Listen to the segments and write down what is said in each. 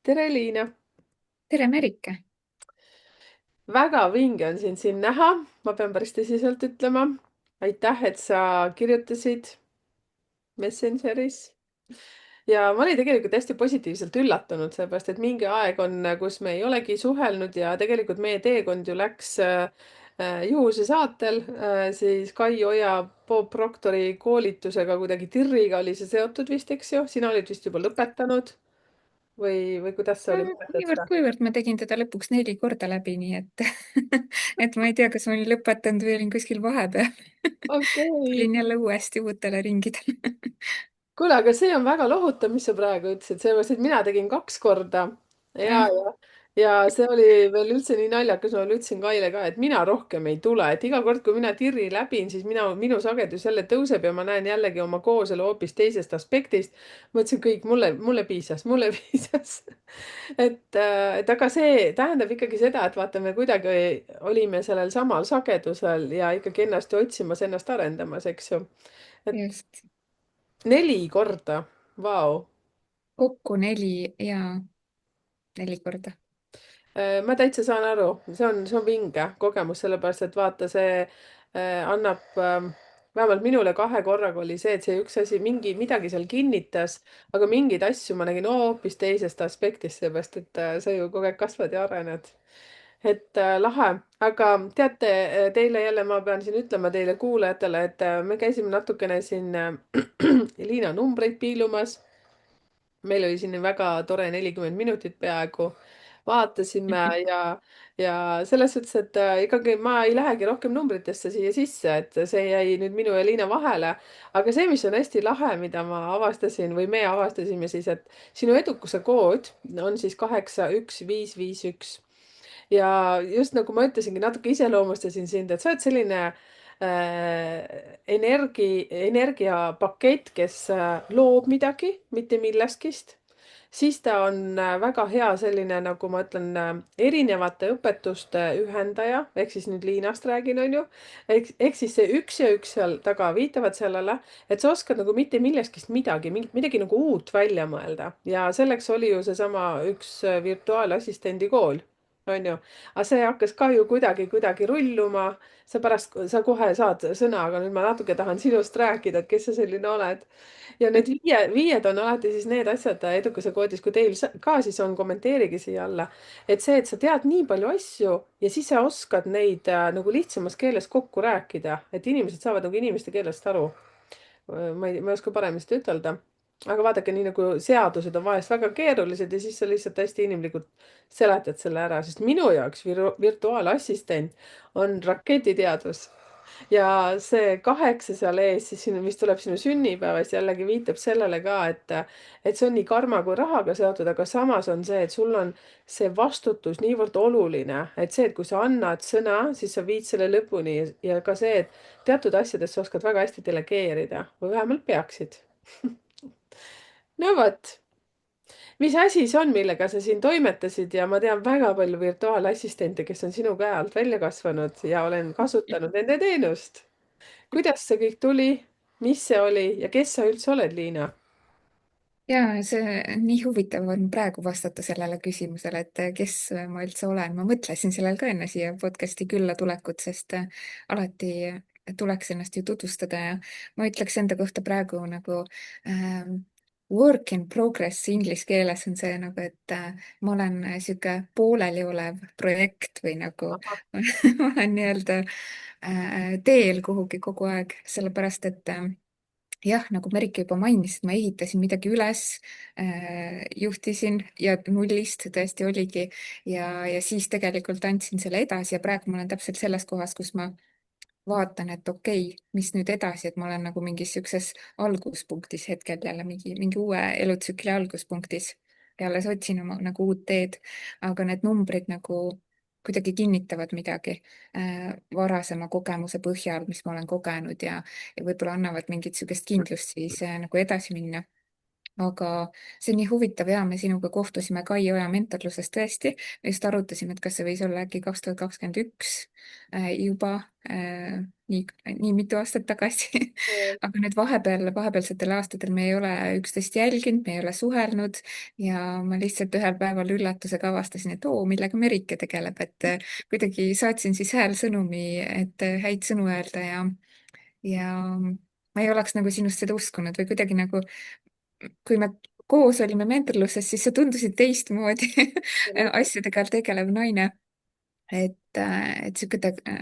tere, Liina! Tere, Merike! Väga vinge on sind siin näha, ma pean päris tõsiselt ütlema. Aitäh, et sa kirjutasid Messengeris. Ja ma olin tegelikult hästi positiivselt üllatunud, sellepärast et mingi aeg on, kus me ei olegi suhelnud ja tegelikult meie teekond ju läks juhuse saatel, siis Kai Oja, Bob Proctori koolitusega kuidagi TIR-iga oli see seotud vist, eks ju? Sina olid vist juba lõpetanud või kuidas see oli, mäletad Niivõrd seda? kuivõrd ma tegin teda lõpuks 4 korda läbi, nii et et ma ei tea, kas ma olin lõpetanud või olin kuskil vahepeal. okei okay. Tulin jälle uuesti uutele ringidele. Kuule, aga see on väga lohutav, mis sa praegu ütlesid, sellepärast et mina tegin 2 korda ja, jah, ja, ja see oli veel üldse nii naljakas, ma veel ütlesin Kaile ka, et mina rohkem ei tule, et iga kord, kui mina tirri läbin, siis minu sagedus jälle tõuseb ja ma näen jällegi oma kooselu hoopis teisest aspektist. Ma ütlesin kõik, mulle piisas, mulle piisas. et aga see tähendab ikkagi seda, et vaata, me kuidagi olime sellel samal sagedusel ja ikkagi ennast otsimas, ennast arendamas, eks ju. Et just. 4 korda, vau. Kokku 4 ja 4 korda. Ma täitsa saan aru, see on vinge kogemus, sellepärast et vaata, see annab vähemalt minule 2 korraga oli see, et see üks asi, midagi seal kinnitas, aga mingeid asju ma nägin hoopis teisest aspektist, seepärast et sa ju kogu aeg kasvad ja arened. Et lahe, aga teate, teile jälle ma pean siin ütlema teile kuulajatele, et me käisime natukene siin Liina numbreid piilumas. Meil oli siin väga tore 40 minutit peaaegu. Vaatasime ja selles suhtes, et ikkagi ma ei lähegi rohkem numbritesse siia sisse, et see jäi nüüd minu ja Liina vahele. aga see, mis on hästi lahe, mida ma avastasin või me avastasime siis, et sinu edukuse kood on siis 81551 ja just nagu ma ütlesingi, natuke iseloomustasin sind, et sa oled selline energiapakett, kes loob midagi, mitte millestkist. Siis ta on väga hea selline, nagu ma ütlen, erinevate õpetuste ühendaja, ehk siis nüüd Liinast räägin, on ju. Ehk siis see üks ja üks seal taga viitavad sellele, et sa oskad nagu mitte millestkist midagi nagu uut välja mõelda ja selleks oli ju seesama üks virtuaalassistendi kool, on ju. aga see hakkas ka ju kuidagi rulluma. Sa kohe saad sõna, aga nüüd ma natuke tahan sinust rääkida, et kes sa selline oled. ja need viied on alati siis need asjad edukuse koodis, kui teil ka siis on, kommenteerige siia alla. et see, et sa tead nii palju asju ja siis sa oskad neid nagu lihtsamas keeles kokku rääkida, et inimesed saavad nagu inimeste keelest aru. Ma ei oska paremini seda ütelda. aga vaadake, nii nagu seadused on vahest väga keerulised ja siis sa lihtsalt hästi inimlikult seletad selle ära, sest minu jaoks virtuaalassistent on raketiteadus. Ja see 8 seal ees, siis sinu, mis tuleb sinu sünnipäevast, jällegi viitab sellele ka, et see on nii karma kui rahaga seotud, aga samas on see, et sul on see vastutus niivõrd oluline, et see, et kui sa annad sõna, siis sa viid selle lõpuni ja ka see, et teatud asjades sa oskad väga hästi delegeerida või vähemalt peaksid. no vot, mis asi see on, millega sa siin toimetasid ja ma tean väga palju virtuaalassistente, kes on sinu käe alt välja kasvanud ja olen kasutanud nende teenust. kuidas see kõik tuli, mis see oli ja kes sa üldse oled, Liina? Ja see nii huvitav on praegu vastata sellele küsimusele, et kes ma üldse olen. Ma mõtlesin sellel ka enne siia podcast'i külla tulekut, sest alati tuleks ennast ju tutvustada ja ma ütleks enda kohta praegu nagu work in progress inglise keeles on see nagu, et ma olen sihuke pooleliolev projekt või nagu ma olen nii-öelda teel kuhugi kogu aeg, sellepärast et jah, nagu Merike juba mainis, et ma ehitasin midagi üles, juhtisin ja nullist tõesti oligi ja siis tegelikult andsin selle edasi ja praegu ma olen täpselt selles kohas, kus ma vaatan, et okei, mis nüüd edasi, et ma olen nagu mingis siukses alguspunktis hetkel jälle mingi uue elutsükli alguspunktis ja alles otsin oma nagu uut teed, aga need numbrid nagu kuidagi kinnitavad midagi varasema kogemuse põhjal, mis ma olen kogenud ja võib-olla annavad mingit sugust kindlust siis nagu edasi minna. aga see on nii huvitav ja me sinuga kohtusime Kai Oja mentorluses tõesti. Me just arutasime, et kas see võis olla äkki 2021 juba nii, nii mitu aastat tagasi. aga nüüd vahepealsetel aastatel me ei ole üksteist jälginud, me ei ole suhelnud ja ma lihtsalt ühel päeval üllatusega avastasin, et oo, millega Merike tegeleb, et kuidagi saatsin siis häälsõnumi, et häid sõnu öelda ja ma ei oleks nagu sinust seda uskunud või kuidagi nagu kui me koos olime mentorluses, siis sa tundusid teistmoodi asjadega tegelev naine. et sihuke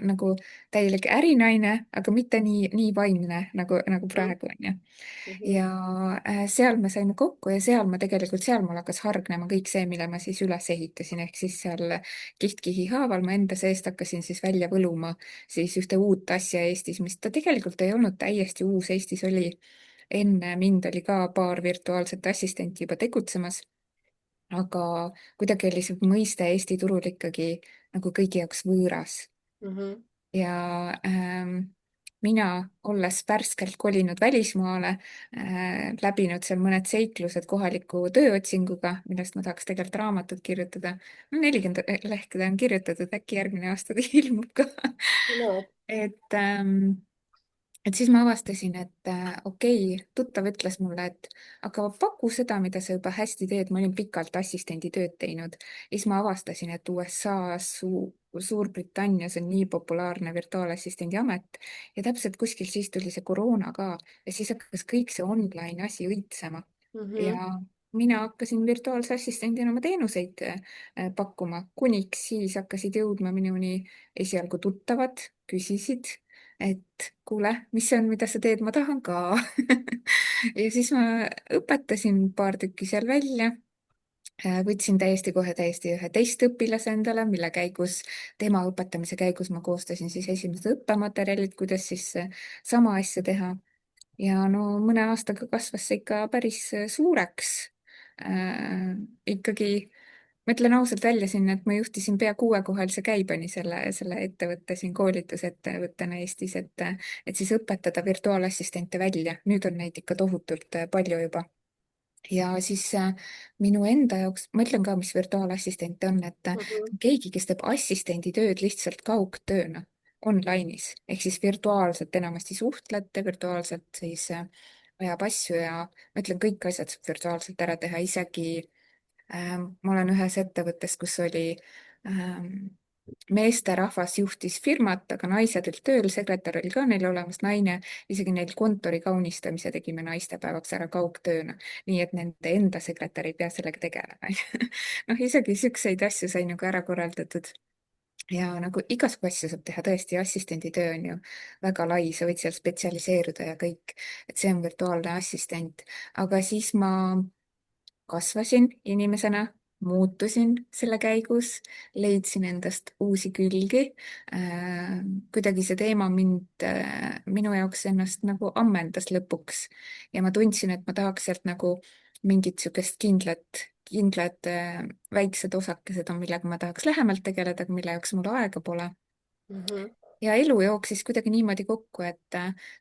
nagu täielik ärinaine, aga mitte nii vaimne nagu praegu onju. Mhm. ja seal me saime kokku ja seal mul hakkas hargnema kõik see, mille ma siis üles ehitasin, ehk siis seal kiht-kihi haaval ma enda seest hakkasin siis välja võluma siis ühte uut asja Eestis, mis ta tegelikult ei olnud täiesti uus. Eestis oli enne mind oli ka paar virtuaalset assistenti juba tegutsemas, aga kuidagi oli see mõiste Eesti turul ikkagi nagu kõigi jaoks võõras. Mhm. Ja mina, olles värskelt kolinud välismaale, läbinud seal mõned seiklused kohaliku tööotsinguga, millest ma tahaks tegelikult raamatut kirjutada. no 40 lehekülge on kirjutatud, äkki järgmine aasta ta ilmub ka. No. et et siis ma avastasin, et okei, tuttav ütles mulle, et aga paku seda, mida sa juba hästi teed. Ma olin pikalt assistendi tööd teinud ja siis ma avastasin, et USA-s, Suurbritannias on nii populaarne virtuaalassistendi amet ja täpselt kuskil siis tuli see koroona ka ja siis hakkas kõik see online asi õitsema Mhm. ja mina hakkasin virtuaalse assistendina oma teenuseid pakkuma, kuniks siis hakkasid jõudma minuni esialgu tuttavad, küsisid, et kuule, mis see on, mida sa teed, ma tahan ka. ja siis ma õpetasin paar tükki seal välja. Võtsin täiesti ühe testõpilase endale, mille käigus, tema õpetamise käigus ma koostasin siis esimesed õppematerjalid, kuidas siis sama asja teha. ja no mõne aastaga kasvas see ikka päris suureks. Ikkagi ma ütlen ausalt välja siin, et ma juhtisin pea 6-kohalise käibeni selle ettevõtte siin koolitusettevõttena Eestis, et siis õpetada virtuaalassistente välja. Nüüd on neid ikka tohutult palju juba. Ja siis minu enda jaoks, ma ütlen ka, mis virtuaalassistent on, et Mhm. keegi, kes teeb assistendi tööd lihtsalt kaugtööna online'is, ehk siis virtuaalselt enamasti suhtlete, virtuaalselt siis ajab asju ja ma ütlen, kõik asjad saab virtuaalselt ära teha, isegi ma olen ühes ettevõttes, kus oli meesterahvas juhtis firmat, aga naised olid tööl, sekretär oli ka neil olemas, naine, isegi neil kontori kaunistamise tegime naistepäevaks ära kaugtööna, nii et nende enda sekretär ei pea sellega tegelema. noh, isegi siukseid asju sai nagu ära korraldatud. ja nagu igasugu asju saab teha tõesti, assistendi töö on ju väga lai, sa võid seal spetsialiseeruda ja kõik, et see on virtuaalne assistent. aga siis ma kasvasin inimesena, muutusin selle käigus, leidsin endast uusi külgi. kuidagi see teema minu jaoks ennast nagu ammendas lõpuks ja ma tundsin, et ma tahaks sealt nagu mingit niisugust kindlat väiksed osakesed on, millega ma tahaks lähemalt tegeleda, aga mille jaoks mul aega pole. Mhm. ja elu jooksis kuidagi niimoodi kokku, et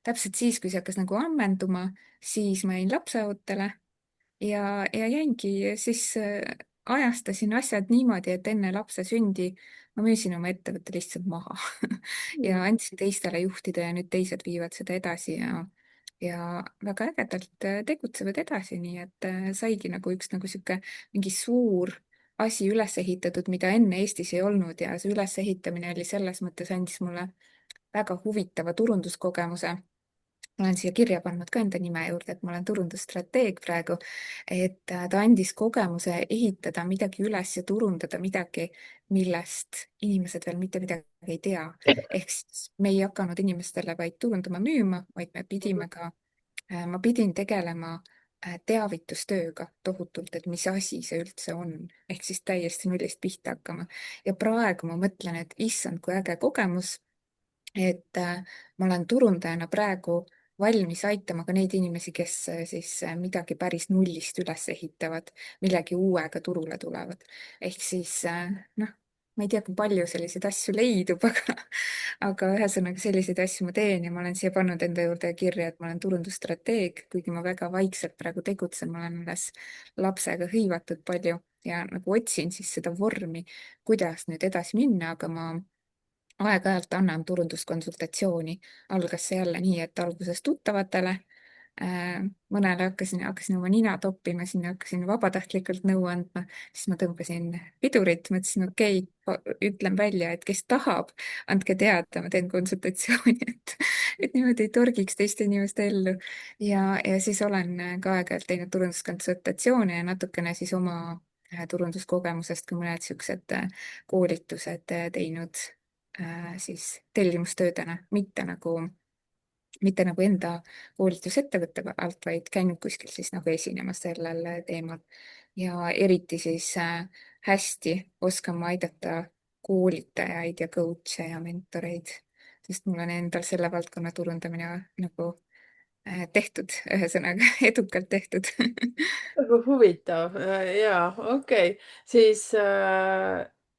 täpselt siis, kui see hakkas nagu ammenduma, siis ma jäin lapseootele ja jäingi siis ajastasin asjad niimoodi, et enne lapse sündi ma müüsin oma ettevõtte lihtsalt maha ja Mhm. andsin teistele juhtida ja nüüd teised viivad seda edasi ja väga ägedalt tegutsevad edasi, nii et saigi nagu üks nagu sihuke mingi suur asi üles ehitatud, mida enne Eestis ei olnud ja see ülesehitamine oli selles mõttes andis mulle väga huvitava turunduskogemuse. Ma olen siia kirja pannud ka enda nime juurde, et ma olen turundusstrateeg praegu, et ta andis kogemuse ehitada midagi üles ja turundada midagi, millest inimesed veel mitte midagi ei tea. ehk siis me ei hakanud inimestele vaid turundama, müüma, vaid me pidime ka, ma pidin tegelema teavitustööga tohutult, et mis asi see üldse on, ehk siis täiesti nullist pihta hakkama. ja praegu ma mõtlen, et issand, kui äge kogemus, et ma olen turundajana praegu valmis aitama ka neid inimesi, kes siis midagi päris nullist üles ehitavad, millegi uuega turule tulevad. ehk siis noh, ma ei tea, kui palju selliseid asju leidub, aga ühesõnaga selliseid asju ma teen ja ma olen siia pannud enda juurde kirja, et ma olen turundusstrateeg, kuigi ma väga vaikselt praegu tegutsen, ma olen alles lapsega hõivatud palju ja nagu otsin siis seda vormi, kuidas nüüd edasi minna, aga ma aeg-ajalt annan turunduskonsultatsiooni. Algas see jälle nii, et alguses tuttavatele, mõnele hakkasin oma nina toppima, sinna hakkasin vabatahtlikult nõu andma, siis ma tõmbasin pidurit, mõtlesin, okei, ütlen välja, et kes tahab, andke teada, ma teen konsultatsiooni, et niimoodi ei torgiks teiste inimeste ellu. ja siis olen ka aeg-ajalt teinud turunduskonsultatsioone ja natukene siis oma turunduskogemusest ka mõned siuksed koolitused teinud siis tellimustöödena, mitte nagu enda koolitusettevõtte alt, vaid käinud kuskil siis nagu esinemas sellel teemal. ja eriti siis hästi oskan ma aidata koolitajaid ja coach'e ja mentoreid, sest mul on endal selle valdkonna turundamine nagu tehtud, ühesõnaga edukalt tehtud. Väga huvitav, jaa, okei. Siis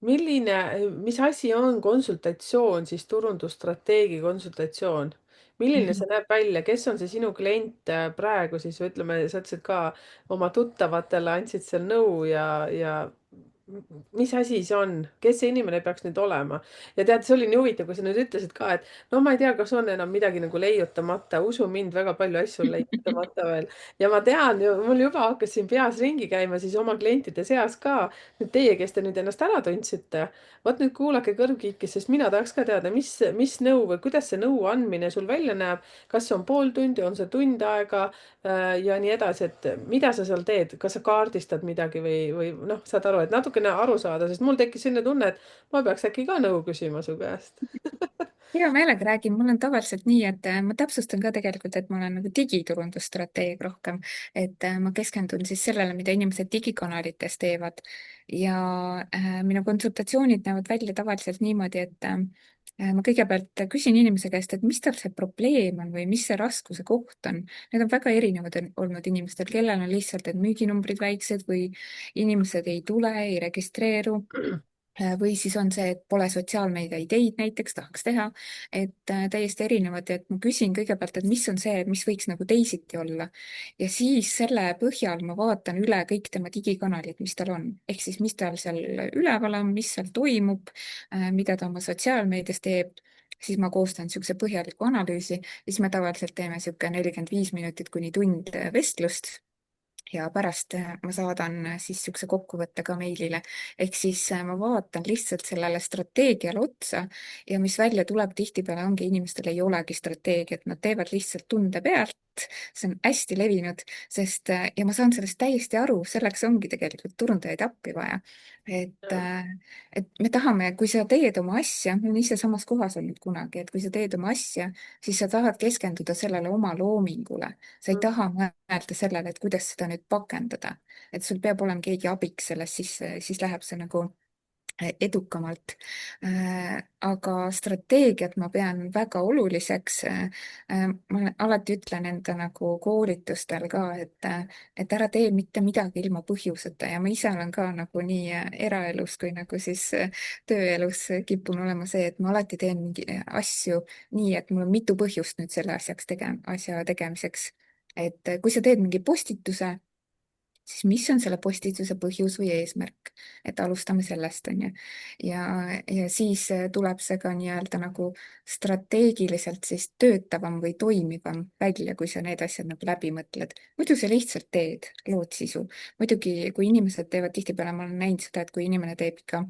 milline, mis asi on konsultatsioon, siis turundusstrateegi konsultatsioon? Milline see näeb välja, kes on see sinu klient praegu siis või ütleme, sa ütlesid ka oma tuttavatele andsid seal nõu ja mis asi see on, kes see inimene peaks nüüd olema? ja tead, see oli nii huvitav, kui sa nüüd ütlesid ka, et no ma ei tea, kas on enam midagi nagu leiutamata, usu mind, väga palju asju on leiutamata veel ja ma tean ju, mul juba hakkas siin peas ringi käima siis oma klientide seas ka. nüüd teie, kes te nüüd ennast ära tundsite, vot nüüd kuulake kõrvkiikis, sest mina tahaks ka teada, mis nõu või kuidas see nõu andmine sul välja näeb. kas see on pool tundi, on see tund aega ja nii edasi, et mida sa seal teed, kas sa kaardistad midagi või noh, saad aru, et natukene aru saada, sest mul tekkis selline tunne, et ma peaks äkki ka nõu küsima su käest. hea meelega räägin, mul on tavaliselt nii, et ma täpsustan ka tegelikult, et ma olen nagu digiturundusstrateeg rohkem, et ma keskendun siis sellele, mida inimesed digikanalites teevad. ja minu konsultatsioonid näevad välja tavaliselt niimoodi, et ma kõigepealt küsin inimese käest, et mis tal see probleem on või mis see raskuse koht on. Need on väga erinevad olnud inimestel, kellel on lihtsalt, et müüginumbrid väiksed või inimesed ei tule, ei registreeru. Või siis on see, et pole sotsiaalmeedia ideid näiteks, tahaks teha, et täiesti erinevad ja et ma küsin kõigepealt, et mis on see, mis võiks nagu teisiti olla. ja siis selle põhjal ma vaatan üle kõik tema digikanalid, mis tal on, ehk siis mis tal seal üleval on, mis seal toimub, mida ta oma sotsiaalmeedias teeb, siis ma koostan niisuguse põhjaliku analüüsi ja siis me tavaliselt teeme niisugune 45 minutit kuni tund vestlust ja pärast ma saadan siis niisuguse kokkuvõtte ka meilile. ehk siis ma vaatan lihtsalt sellele strateegiale otsa ja mis välja tuleb, tihtipeale ongi inimestel ei olegi strateegiat, nad teevad lihtsalt tunde pealt. see on hästi levinud, sest ja ma saan sellest täiesti aru, selleks ongi tegelikult turundajaid appi vaja. et me tahame, kui sa teed oma asja, ma olen ise samas kohas olnud kunagi, et kui sa teed oma asja, siis sa tahad keskenduda sellele oma loomingule, sa ei taha mõelda sellele, et kuidas seda nüüd pakendada, et sul peab olema keegi abiks selles, siis läheb see nagu edukamalt. aga strateegiat ma pean väga oluliseks. Ma alati ütlen enda nagu koolitustel ka, et ära tee mitte midagi ilma põhjuseta ja ma ise olen ka nagu nii eraelus kui nagu siis tööelus kipun olema see, et ma alati teen mingi asju nii, et mul on mitu põhjust nüüd selle asja tegemiseks. et kui sa teed mingi postituse, siis mis on selle postituse põhjus või eesmärk, et alustame sellest, on ju. ja siis tuleb see ka nii-öelda nagu strateegiliselt siis töötavam või toimivam välja, kui sa need asjad nagu läbi mõtled. muidu sa lihtsalt teed, lood sisu. muidugi, kui inimesed teevad, tihtipeale ma olen näinud seda, et kui inimene teeb ikka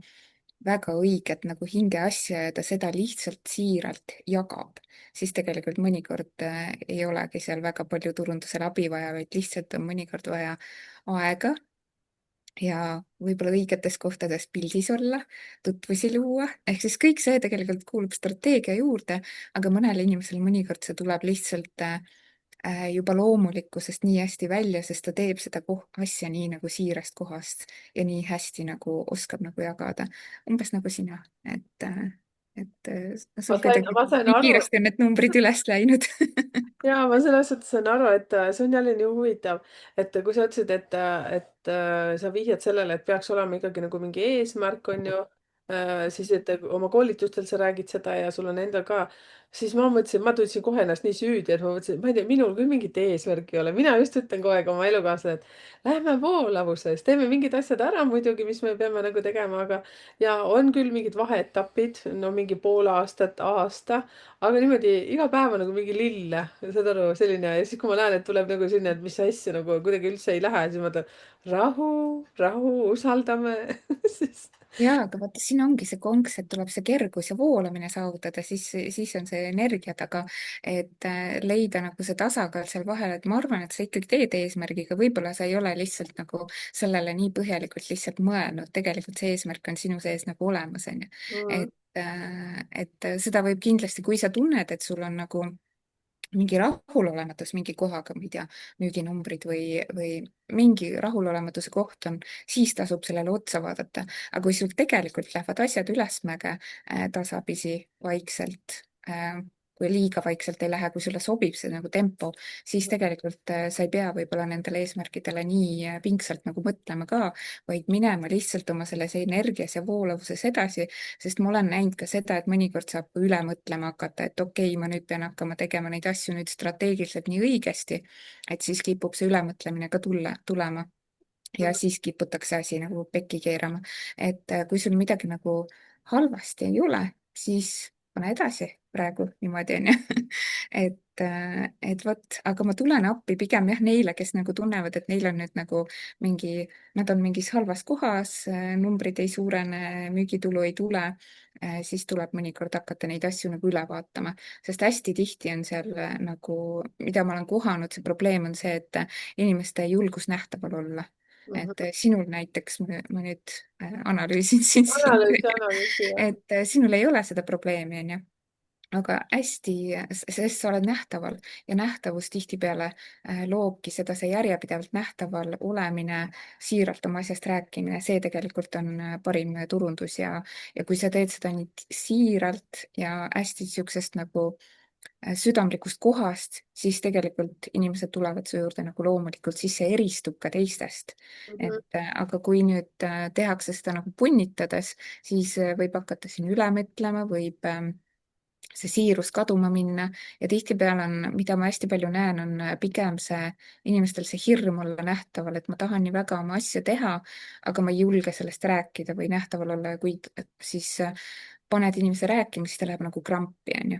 väga õiget nagu hingeasja ja ta seda lihtsalt siiralt jagab, siis tegelikult mõnikord ei olegi seal väga palju turundusele abi vaja, vaid lihtsalt on mõnikord vaja aega ja võib-olla õigetes kohtades pildis olla, tutvusi luua, ehk siis kõik see tegelikult kuulub strateegia juurde, aga mõnele inimesele mõnikord see tuleb lihtsalt juba loomulikkusest nii hästi välja, sest ta teeb seda asja nii nagu siirast kohast ja nii hästi nagu oskab nagu jagada. umbes nagu sina, ma sul sain, kuidagi ma sain nii aru, kiiresti on need numbrid üles läinud. ja ma selles suhtes saan aru, et see on jälle nii huvitav, et kui sa ütlesid, et sa vihjad sellele, et peaks olema ikkagi nagu mingi eesmärk, on ju, siis, et oma koolitustel sa räägid seda ja sul on endal ka, siis ma mõtlesin, ma tundsin kohe ennast nii süüdi, et ma mõtlesin, et ma ei tea, minul küll mingit eesmärki ei ole, mina just ütlen kogu aeg oma elukaaslasele, et lähme voolavuses, teeme mingid asjad ära muidugi, mis me peame nagu tegema, aga ja on küll mingid vaheetapid, no mingi pool aastat, aasta, aga niimoodi iga päev on nagu mingi lille, saad aru, selline ja siis, kui ma näen, et tuleb nagu selline, et mis asja nagu kuidagi üldse ei lähe, siis ma mõtlen rahu, rahu, usaldame siis jaa, aga vaata, siin ongi see konks, et tuleb see kergus ja voolamine saavutada, siis on see energia taga, et leida nagu see tasakaal seal vahel, et ma arvan, et sa ikkagi teed eesmärgiga, võib-olla sa ei ole lihtsalt nagu sellele nii põhjalikult lihtsalt mõelnud, tegelikult see eesmärk on sinu sees nagu olemas, on ju. mm. Et seda võib kindlasti, kui sa tunned, et sul on nagu mingi rahulolematus mingi kohaga, ma ei tea, müüginumbrid või mingi rahulolematuse koht on, siis tasub sellele otsa vaadata. aga kui sul tegelikult lähevad asjad ülesmäge tasapisi, vaikselt, kui liiga vaikselt ei lähe, kui sulle sobib see nagu tempo, siis tegelikult sa ei pea võib-olla nendele eesmärkidele nii pingsalt nagu mõtlema ka, vaid minema lihtsalt oma selles energias ja voolavuses edasi, sest ma olen näinud ka seda, et mõnikord saab ka üle mõtlema hakata, et okei, ma nüüd pean hakkama tegema neid asju nüüd strateegiliselt nii õigesti, et siis kipub see ülemõtlemine ka tulema ja siis kiputakse asi nagu pekki keerama. et kui sul midagi nagu halvasti ei ole, siis pane edasi praegu niimoodi, onju. et vot, aga ma tulen appi pigem jah neile, kes nagu tunnevad, et neil on nüüd nagu mingi, nad on mingis halvas kohas, numbrid ei suurene, müügitulu ei tule, siis tuleb mõnikord hakata neid asju nagu üle vaatama, sest hästi tihti on seal nagu, mida ma olen kohanud, see probleem on see, et inimeste julgus nähtaval olla. et Mhm. sinul näiteks, ma nüüd analüüsin sind, Analüüsi, analüüsi, jah. et sinul ei ole seda probleemi, onju, aga hästi, sest sa oled nähtaval ja nähtavus tihtipeale loobki seda, see järjepidevalt nähtaval olemine, siiralt oma asjast rääkimine, see tegelikult on parim turundus ja kui sa teed seda nii siiralt ja hästi niisugusest nagu südamlikust kohast, siis tegelikult inimesed tulevad su juurde nagu loomulikult, siis see eristub ka teistest. Mhm. Aga kui nüüd tehakse seda nagu punnitades, siis võib hakata siin üle mõtlema, võib see siirus kaduma minna ja tihtipeale on, mida ma hästi palju näen, on pigem see inimestel see hirm olla nähtaval, et ma tahan nii väga oma asja teha, aga ma ei julge sellest rääkida või nähtaval olla ja kui siis paned inimese rääkima, siis ta läheb nagu krampi, onju.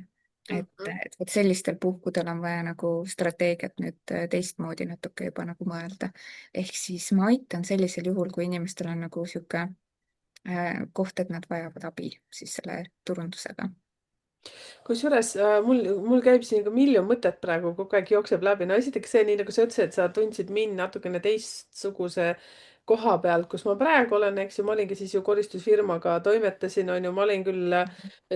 Mhm. et vot sellistel puhkudel on vaja nagu strateegiat nüüd teistmoodi natuke juba nagu mõelda. ehk siis ma aitan sellisel juhul, kui inimestel on nagu sihuke koht, et nad vajavad abi siis selle turundusega. Kusjuures mul käib siin ka miljon mõtet praegu kogu aeg jookseb läbi. No esiteks see, nii nagu sa ütlesid, et sa tundsid mind natukene teistsuguse koha pealt, kus ma praegu olen, eks ju, ma olingi siis ju koristusfirmaga toimetasin, on ju, ma olin küll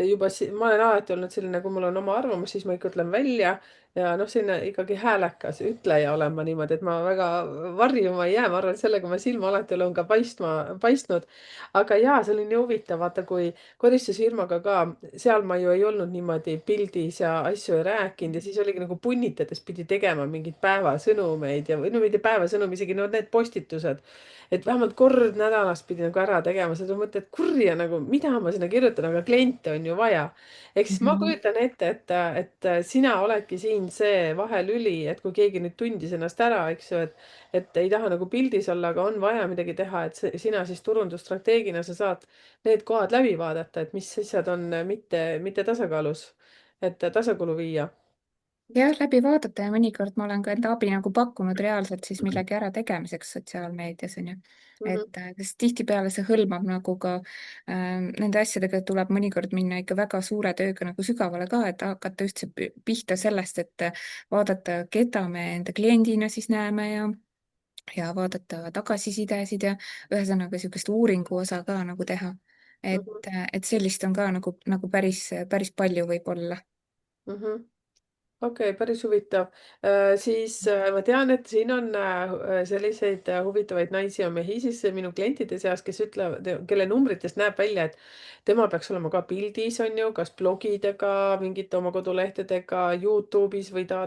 juba, ma olen alati olnud selline, kui mul on oma arvamus, siis ma ikka ütlen välja ja noh, selline ikkagi häälekas ütleja olen ma niimoodi, et ma väga varjuma ei jää, ma arvan, et sellega ma silma alati olen ka paistnud. aga jaa, see oli nii huvitav, vaata, kui koristusfirmaga ka, seal ma ju ei olnud niimoodi pildis ja asju ei rääkinud ja siis oligi nagu punnitades pidi tegema mingeid päevasõnumeid ja, või no mitte päevasõnum, isegi no need postitused. Et vähemalt kord nädalas pidi nagu ära tegema, seda mõtled kurja nagu, mida ma sinna kirjutan, aga kliente on ju vaja. Ehk siis ma Mhm. kujutan ette, et sina oledki siin see vahelüli, et kui keegi nüüd tundis ennast ära, eks ju, et ei taha nagu pildis olla, aga on vaja midagi teha, et sina siis turundusstrateegina sa saad need kohad läbi vaadata, et mis asjad on mitte tasakaalus, et tasakaalu viia. jah, läbi vaadata ja mõnikord ma olen ka enda abi nagu pakkunud reaalselt siis millegi ärategemiseks sotsiaalmeedias onju. Mhm, Sest tihtipeale see hõlmab nagu ka nende asjadega tuleb mõnikord minna ikka väga suure tööga nagu sügavale ka, et hakata üldse pihta sellest, et vaadata, keda me enda kliendina siis näeme ja vaadata tagasisidesid ja ühesõnaga niisugust uuringu osa ka nagu teha. et, mhm, et sellist on ka nagu päris palju võib-olla. mhm. Okei, päris huvitav. Siis ma tean, et siin on selliseid huvitavaid naisi ja mehi siis minu klientide seas, kes ütlevad, kelle numbritest näeb välja, et tema peaks olema ka pildis, on ju, kas blogidega, mingite oma kodulehtedega, Youtube'is või ta.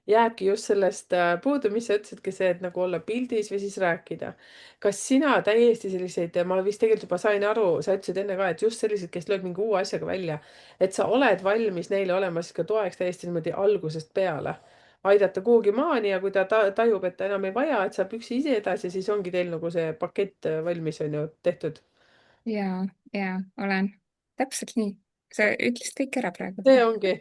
jääbki just sellest puudu, mis sa ütlesidki, see, et nagu olla pildis või siis rääkida. kas sina täiesti selliseid, ma vist tegelikult juba sain aru, sa ütlesid enne ka, et just sellised, kes löövad mingi uue asjaga välja, et sa oled valmis neile olema siis ka toeks täiesti niimoodi algusest peale, aidata kuhugi maani ja kui ta tajub, et ta enam ei vaja, et saab üksi ise edasi, siis ongi teil nagu see pakett valmis, on ju, tehtud. ja, ja olen täpselt nii. sa ütlesid kõik ära praegu. See ongi,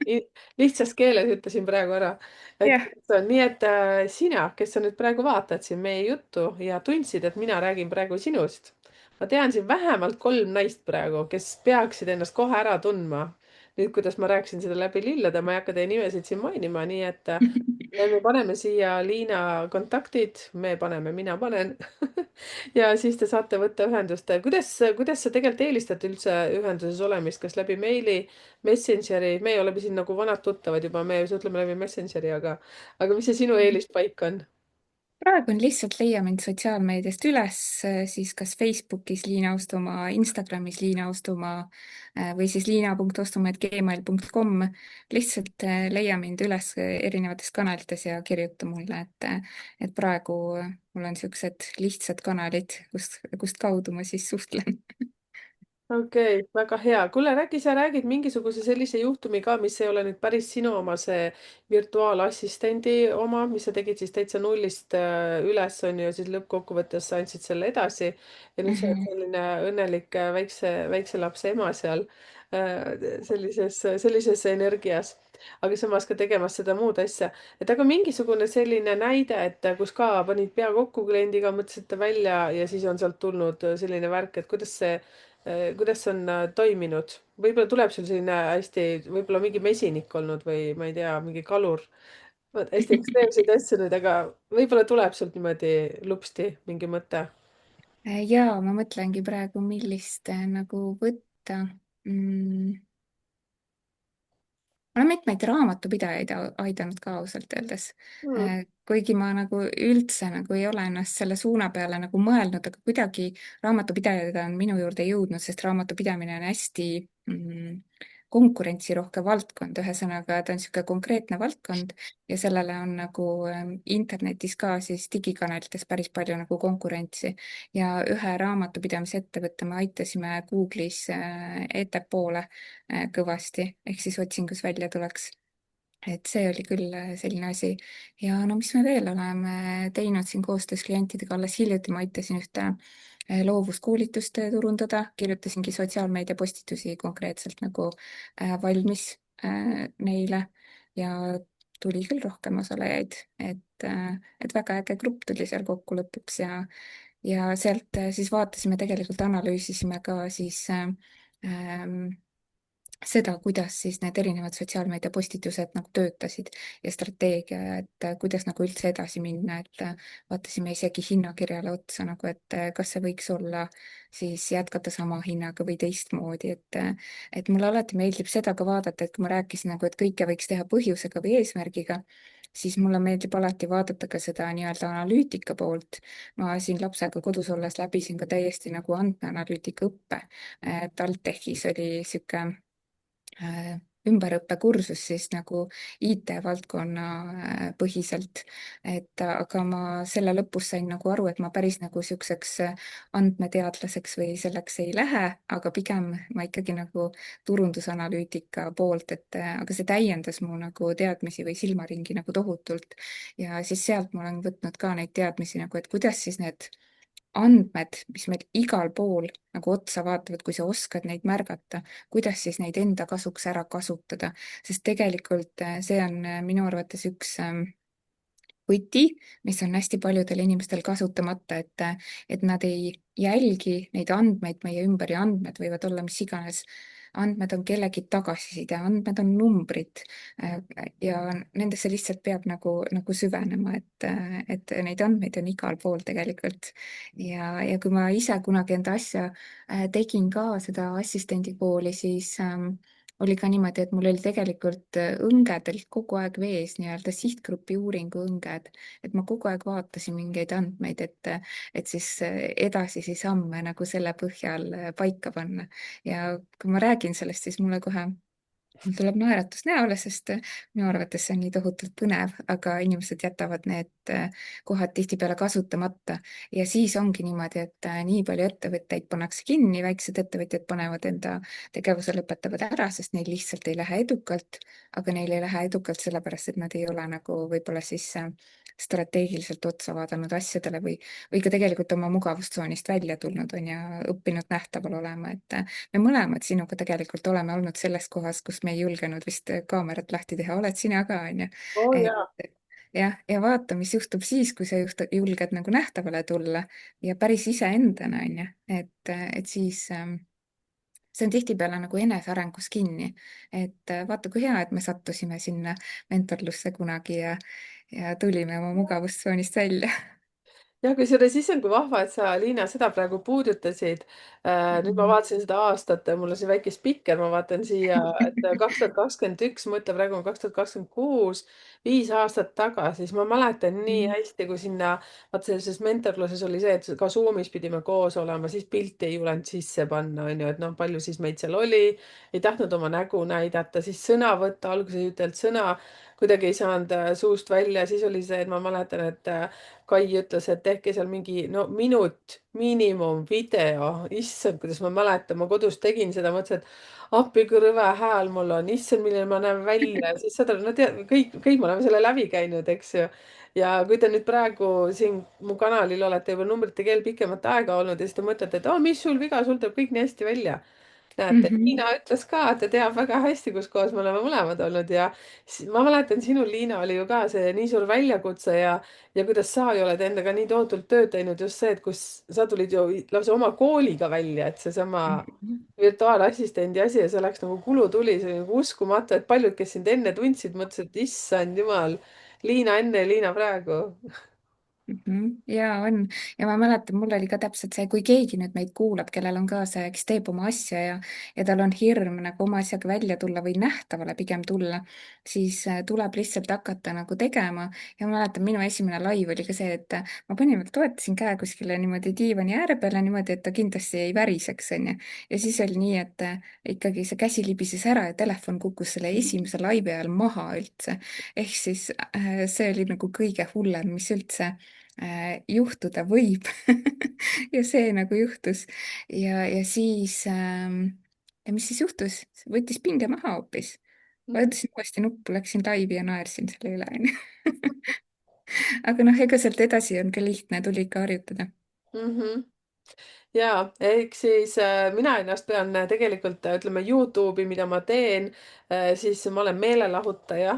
lihtsas keeles ütlesin praegu ära, et jah. see on nii, et sina, kes sa nüüd praegu vaatad siin meie juttu ja tundsid, et mina räägin praegu sinust. ma tean siin vähemalt 3 naist praegu, kes peaksid ennast kohe ära tundma. nüüd, kuidas ma rääkisin seda läbi lillede, ma ei hakka teie nimesid siin mainima, nii et me paneme siia Liina kontaktid, me paneme, mina panen ja siis te saate võtta ühendust. kuidas sa tegelikult eelistad üldse ühenduses olemist, kas läbi meili, Messengeri, me oleme siin nagu vanad tuttavad juba, me suhtleme läbi Messengeri, aga mis see sinu eelispaik on? praegu on lihtsalt leia mind sotsiaalmeediast üles, siis kas Facebookis Liina Ostumaa, Instagramis Liina Ostumaa või siis liina.ostumaa@gmail.com. lihtsalt leia mind üles erinevates kanalites ja kirjuta mulle, et praegu mul on niisugused lihtsad kanalid, kust kaudu ma siis suhtlen. okei, väga hea. kuule, sa räägid mingisuguse sellise juhtumi ka, mis ei ole nüüd päris sinu oma, see virtuaalassistendi oma, mis sa tegid siis täitsa nullist üles, on ju, siis lõppkokkuvõttes sa andsid selle edasi ja nüüd sa oled Mhm. selline õnnelik väikse lapse ema seal sellises energias, aga samas ka tegemas seda muud asja. et aga mingisugune selline näide, et kus ka panid pea kokku kliendiga, mõtlesite välja ja siis on sealt tulnud selline värk, et kuidas see on toiminud? võib-olla tuleb sul selline hästi, võib-olla mingi mesinik olnud või ma ei tea, mingi kalur. hästi ekstreemseid asju nüüd, aga võib-olla tuleb sult niimoodi lupsti mingi mõte. Ja ma mõtlengi praegu, millist nagu võtta olen mitmeid raamatupidajaid aidanud ka ausalt öeldes. Hmm. Kuigi ma nagu üldse nagu ei ole ennast selle suuna peale nagu mõelnud, aga kuidagi raamatupidajad on minu juurde jõudnud, sest raamatupidamine on hästi konkurentsirohke valdkond, ühesõnaga ta on niisugune konkreetne valdkond ja sellele on nagu internetis ka siis digikanalites päris palju nagu konkurentsi. ja ühe raamatupidamisettevõtte me aitasime Google'is ettepoole kõvasti, ehk siis otsingus välja tuleks. et see oli küll selline asi. ja no mis me veel oleme teinud siin koostöös klientidega, alles hiljuti ma aitasin ühte loovuskoolitust turundada, kirjutasingi sotsiaalmeediapostitusi konkreetselt nagu valmis neile ja tuli küll rohkem osalejaid, et väga äge grupp tuli seal kokku lõpuks ja sealt siis vaatasime, tegelikult analüüsisime ka siis seda, kuidas siis need erinevad sotsiaalmeediapostitused nagu töötasid ja strateegia ja et kuidas nagu üldse edasi minna, et vaatasime isegi hinnakirjale otsa nagu, et kas see võiks olla siis jätkata sama hinnaga või teistmoodi, et mulle alati meeldib seda ka vaadata, et kui ma rääkisin nagu, et kõike võiks teha põhjusega või eesmärgiga, siis mulle meeldib alati vaadata ka seda nii-öelda analüütika poolt. ma siin lapsega kodus olles läbisin ka täiesti nagu andmeanalüütika õppe. TalTechis oli sihuke ümberõppekursus siis nagu IT-valdkonna põhiselt. et aga ma selle lõpus sain nagu aru, et ma päris nagu siukseks andmeteadlaseks või selleks ei lähe, aga pigem ma ikkagi nagu turundusanalüütika poolt, et aga see täiendas mu nagu teadmisi või silmaringi nagu tohutult. ja siis sealt ma olen võtnud ka neid teadmisi nagu, et kuidas siis need andmed, mis meil igal pool nagu otsa vaatavad, kui sa oskad neid märgata, kuidas siis neid enda kasuks ära kasutada, sest tegelikult see on minu arvates üks võti, mis on hästi paljudel inimestel kasutamata, et nad ei jälgi neid andmeid meie ümber ja andmed võivad olla mis iganes. andmed on kellegi tagasiside, andmed on numbrid ja nendesse lihtsalt peab nagu süvenema, et neid andmeid on igal pool tegelikult. ja kui ma ise kunagi enda asja tegin ka seda assistendikooli, siis oli ka niimoodi, et mul oli tegelikult õngedelt kogu aeg vees nii-öelda sihtgrupi uuringu õnged, et ma kogu aeg vaatasin mingeid andmeid, et siis edasisi samme nagu selle põhjal paika panna. ja kui ma räägin sellest, siis mulle kohe mul tuleb naeratus näole, sest minu arvates see on nii tohutult põnev, aga inimesed jätavad need kohad tihtipeale kasutamata. Ja siis ongi niimoodi, et nii palju ettevõtteid pannakse kinni, väiksed ettevõtjad panevad enda tegevuse, lõpetavad ära, sest neil lihtsalt ei lähe edukalt. aga neil ei lähe edukalt sellepärast, et nad ei ole nagu võib-olla siis strateegiliselt otsa vaadanud asjadele või ka tegelikult oma mugavustsoonist välja tulnud on ja õppinud nähtaval olema, et me mõlemad sinuga tegelikult oleme olnud selles kohas, kus me ei julgenud vist kaamerat lahti teha, oled sina ka, onju. oo jaa. et jah, ja vaata, mis juhtub siis, kui sa julged nagu nähtavale tulla ja päris iseendana, onju, et siis see on tihtipeale nagu enesearengus kinni. et vaata, kui hea, et me sattusime sinna mentorlusse kunagi ja tulime oma mugavustsoonist välja. jah, kusjuures issand, kui vahva, et sa, Liina, seda praegu puudutasid. Nüüd ma Mhm. vaatasin seda aastat, mul on siin väike spikker, ma vaatan siia, et 2021, mõtle, praegu on 2026, 5 aastat tagasi, siis ma mäletan nii Mhm. hästi, kui sinna, vaata selles mentorluses oli see, et ka Zoomis pidime koos olema, siis pilti ei julenud sisse panna, onju, et noh, palju siis meid seal oli, ei tahtnud oma nägu näidata, siis sõna võtta, alguses ei ütelnud sõna, kuidagi ei saanud suust välja, siis oli see, et ma mäletan, et Kai ütles, et tehke seal mingi no minut miinimum video. Issand, kuidas ma mäletan, ma kodus tegin seda, mõtlesin, et appi kui rõve hääl mul on, issand, milline ma näen välja. Siis saad aru, no tead, kõik me oleme selle läbi käinud, eks ju. Ja kui te nüüd praegu siin mu kanalil olete juba numbrite keel pikemat aega olnud ja siis te mõtlete, et mis sul viga, sul tuleb kõik nii hästi välja. Näete, Mhm. Liina ütles ka, et ta teab väga hästi, kus kohas me oleme mõlemad olnud ja ma mäletan, sinul, Liina, oli ju ka see nii suur väljakutse ja kuidas sa ju oled endaga nii tohutult tööd teinud, just see, et kus sa tulid ju lausa oma kooliga välja, et seesama Mhm. virtuaalassistendi asi ja see läks nagu kulutuli, see oli nagu uskumatu, et paljud, kes sind enne tundsid, mõtlesid, et issand jumal, Liina enne ja Liina praegu. Ja on, ja ma mäletan, mul oli ka täpselt see, kui keegi nüüd meid kuulab, kellel on ka see, kes teeb oma asja ja tal on hirm nagu oma asjaga välja tulla või nähtavale pigem tulla, siis tuleb lihtsalt hakata nagu tegema. Ja ma mäletan, minu esimene laiv oli ka see, et ma panin, toetasin käe kuskile niimoodi diivani ääre peale niimoodi, et ta kindlasti ei väriseks, onju. Ja siis oli nii, et ikkagi see käsi libises ära ja telefon kukkus selle esimese laivi ajal maha üldse. ehk siis see oli nagu kõige hullem, mis üldse juhtuda võib. ja see nagu juhtus ja siis ja mis siis juhtus, võttis pinge maha hoopis. vajutasin uuesti nuppu, läksin laivi ja naersin selle üle, onju. aga noh, ega sealt edasi on ka lihtne, tuli ikka harjutada. Mhm. Ja ehk siis mina ennast pean tegelikult ütleme Youtube'i, mida ma teen, siis ma olen meelelahutaja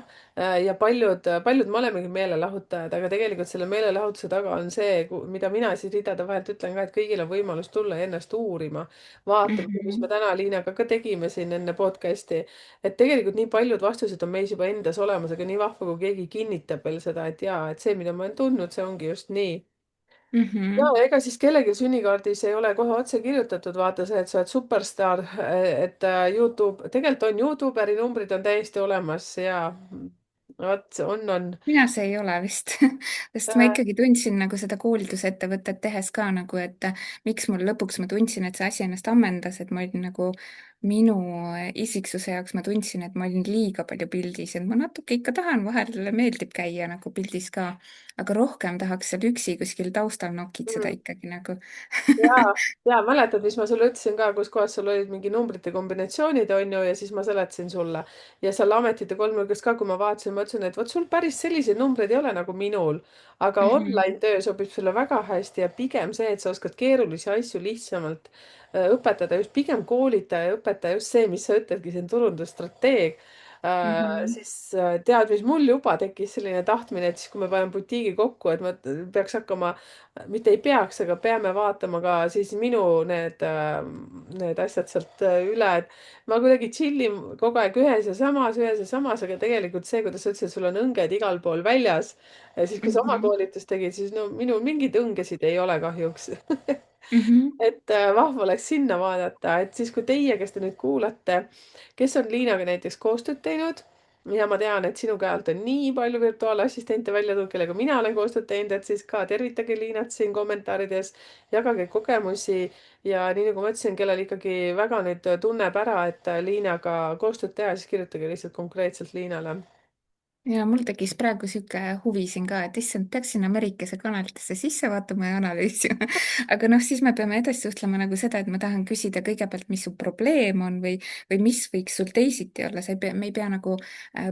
ja paljud me olemegi meelelahutajad, aga tegelikult selle meelelahutuse taga on see, mida mina siis ridade vahelt ütlen ka, et kõigil on võimalus tulla ja ennast uurima, vaatama, mis me Mhm. täna Liinaga ka tegime siin enne podcast'i, et tegelikult nii paljud vastused on meis juba endas olemas, aga nii vahva, kui keegi kinnitab veel seda, et jaa, et see, mida ma olen tundnud, see ongi just nii. Ja Mhm. ega siis kellelgi sünnikaardis ei ole kohe otse kirjutatud, vaata see, et sa oled superstaar, et Youtube, tegelikult on Youtuberi numbrid on täiesti olemas ja vot on. mina see ei ole vist, sest ma Äh, ikkagi tundsin nagu seda koolitusettevõtet tehes ka nagu, et miks mul lõpuks ma tundsin, et see asi ennast ammendas, et ma olin nagu minu isiksuse jaoks ma tundsin, et ma olin liiga palju pildis, et ma natuke ikka tahan, vahel meeldib käia nagu pildis ka, aga rohkem tahaks seal üksi kuskil taustal nokitseda mm. ikkagi nagu. ja mäletad, mis ma sulle ütlesin ka, kus kohas sul olid mingi numbrite kombinatsioonid, on ju, ja siis ma seletasin sulle ja seal ametite kolmnurgas ka, kui ma vaatasin, ma ütlesin, et vot sul päris selliseid numbreid ei ole nagu minul, aga Mhm. online töö sobib sulle väga hästi ja pigem see, et sa oskad keerulisi asju lihtsamalt õpetada, just pigem koolitaja ja õpetaja, just see, mis sa ütledki, see on turundusstrateeg. Mhm. Siis tead, mis mul juba tekkis selline tahtmine, et siis, kui me paneme butiigi kokku, et ma peaks hakkama, mitte ei peaks, aga peame vaatama ka siis minu need asjad sealt üle, et ma kuidagi chillin kogu aeg ühes ja samas, aga tegelikult see, kuidas sa ütlesid, sul on õnged igal pool väljas. Ja siis, kui sa oma Mhm. koolitust tegid, siis no minul mingeid õngesid ei ole kahjuks. Mhm. et vahva oleks sinna vaadata, et siis, kui teie, kes te nüüd kuulate, kes on Liinaga näiteks koostööd teinud ja ma tean, et sinu käe alt on nii palju virtuaalassistente välja tulnud, kellega mina olen koostööd teinud, et siis ka tervitage Liinat siin kommentaarides, jagage kogemusi ja nii nagu ma ütlesin, kellel ikkagi väga nüüd tunneb ära, et Liinaga koostööd teha, siis kirjutage lihtsalt konkreetselt Liinale. ja mul tekkis praegu sihuke huvi siin ka, et issand, peaks sinna Merikese kanalitesse sisse vaatama ja analüüsima. aga noh, siis me peame edasi suhtlema nagu seda, et ma tahan küsida kõigepealt, mis su probleem on või mis võiks sul teisiti olla, sa ei pea, me ei pea nagu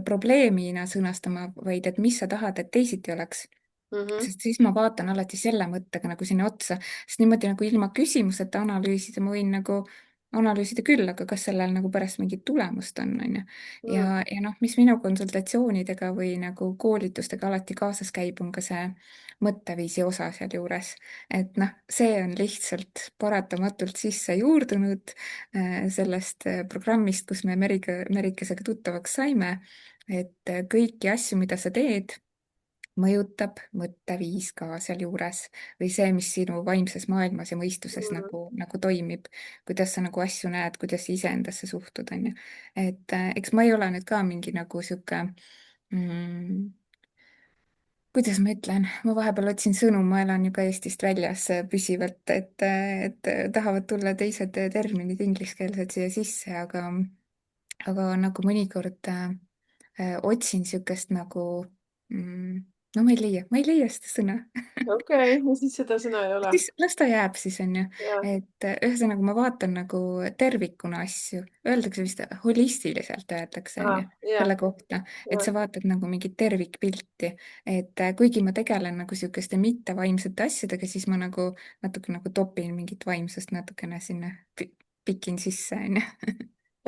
probleemina sõnastama, vaid et mis sa tahad, et teisiti oleks. Mhm. Sest siis ma vaatan alati selle mõttega nagu sinna otsa, sest niimoodi nagu ilma küsimuseta analüüsida ma võin nagu analüüsida küll, aga kas sellel nagu pärast mingit tulemust on, on ju. Mm. Ja noh, mis minu konsultatsioonidega või nagu koolitustega alati kaasas käib, on ka see mõtteviisi osa sealjuures. et noh, see on lihtsalt paratamatult sisse juurdunud sellest programmist, kus me Merikesega tuttavaks saime, et kõiki asju, mida sa teed, mõjutab mõtteviis ka sealjuures või see, mis sinu vaimses maailmas ja mõistuses Mm. nagu toimib, kuidas sa nagu asju näed, kuidas iseendasse suhtud, on ju. et eks ma ei ole nüüd ka mingi nagu sihuke mm, kuidas ma ütlen, ma vahepeal otsin sõnu, ma elan ju ka Eestist väljas püsivalt, et tahavad tulla teised terminid ingliskeelsed siia sisse, aga nagu mõnikord otsin niisugust nagu no ma ei leia seda sõna. okei, no siis seda sõna ei ole. siis las ta jääb siis, on ju. jah, et ühesõnaga ma vaatan nagu tervikuna asju, öeldakse vist holistiliselt öeldakse, on ju, jah, selle kohta, et jah. sa vaatad nagu mingit tervikpilti, et kuigi ma tegelen nagu niisuguste mittevaimsete asjadega, siis ma nagu natuke nagu topin mingit vaimsust natukene sinna, pikin sisse, on ju.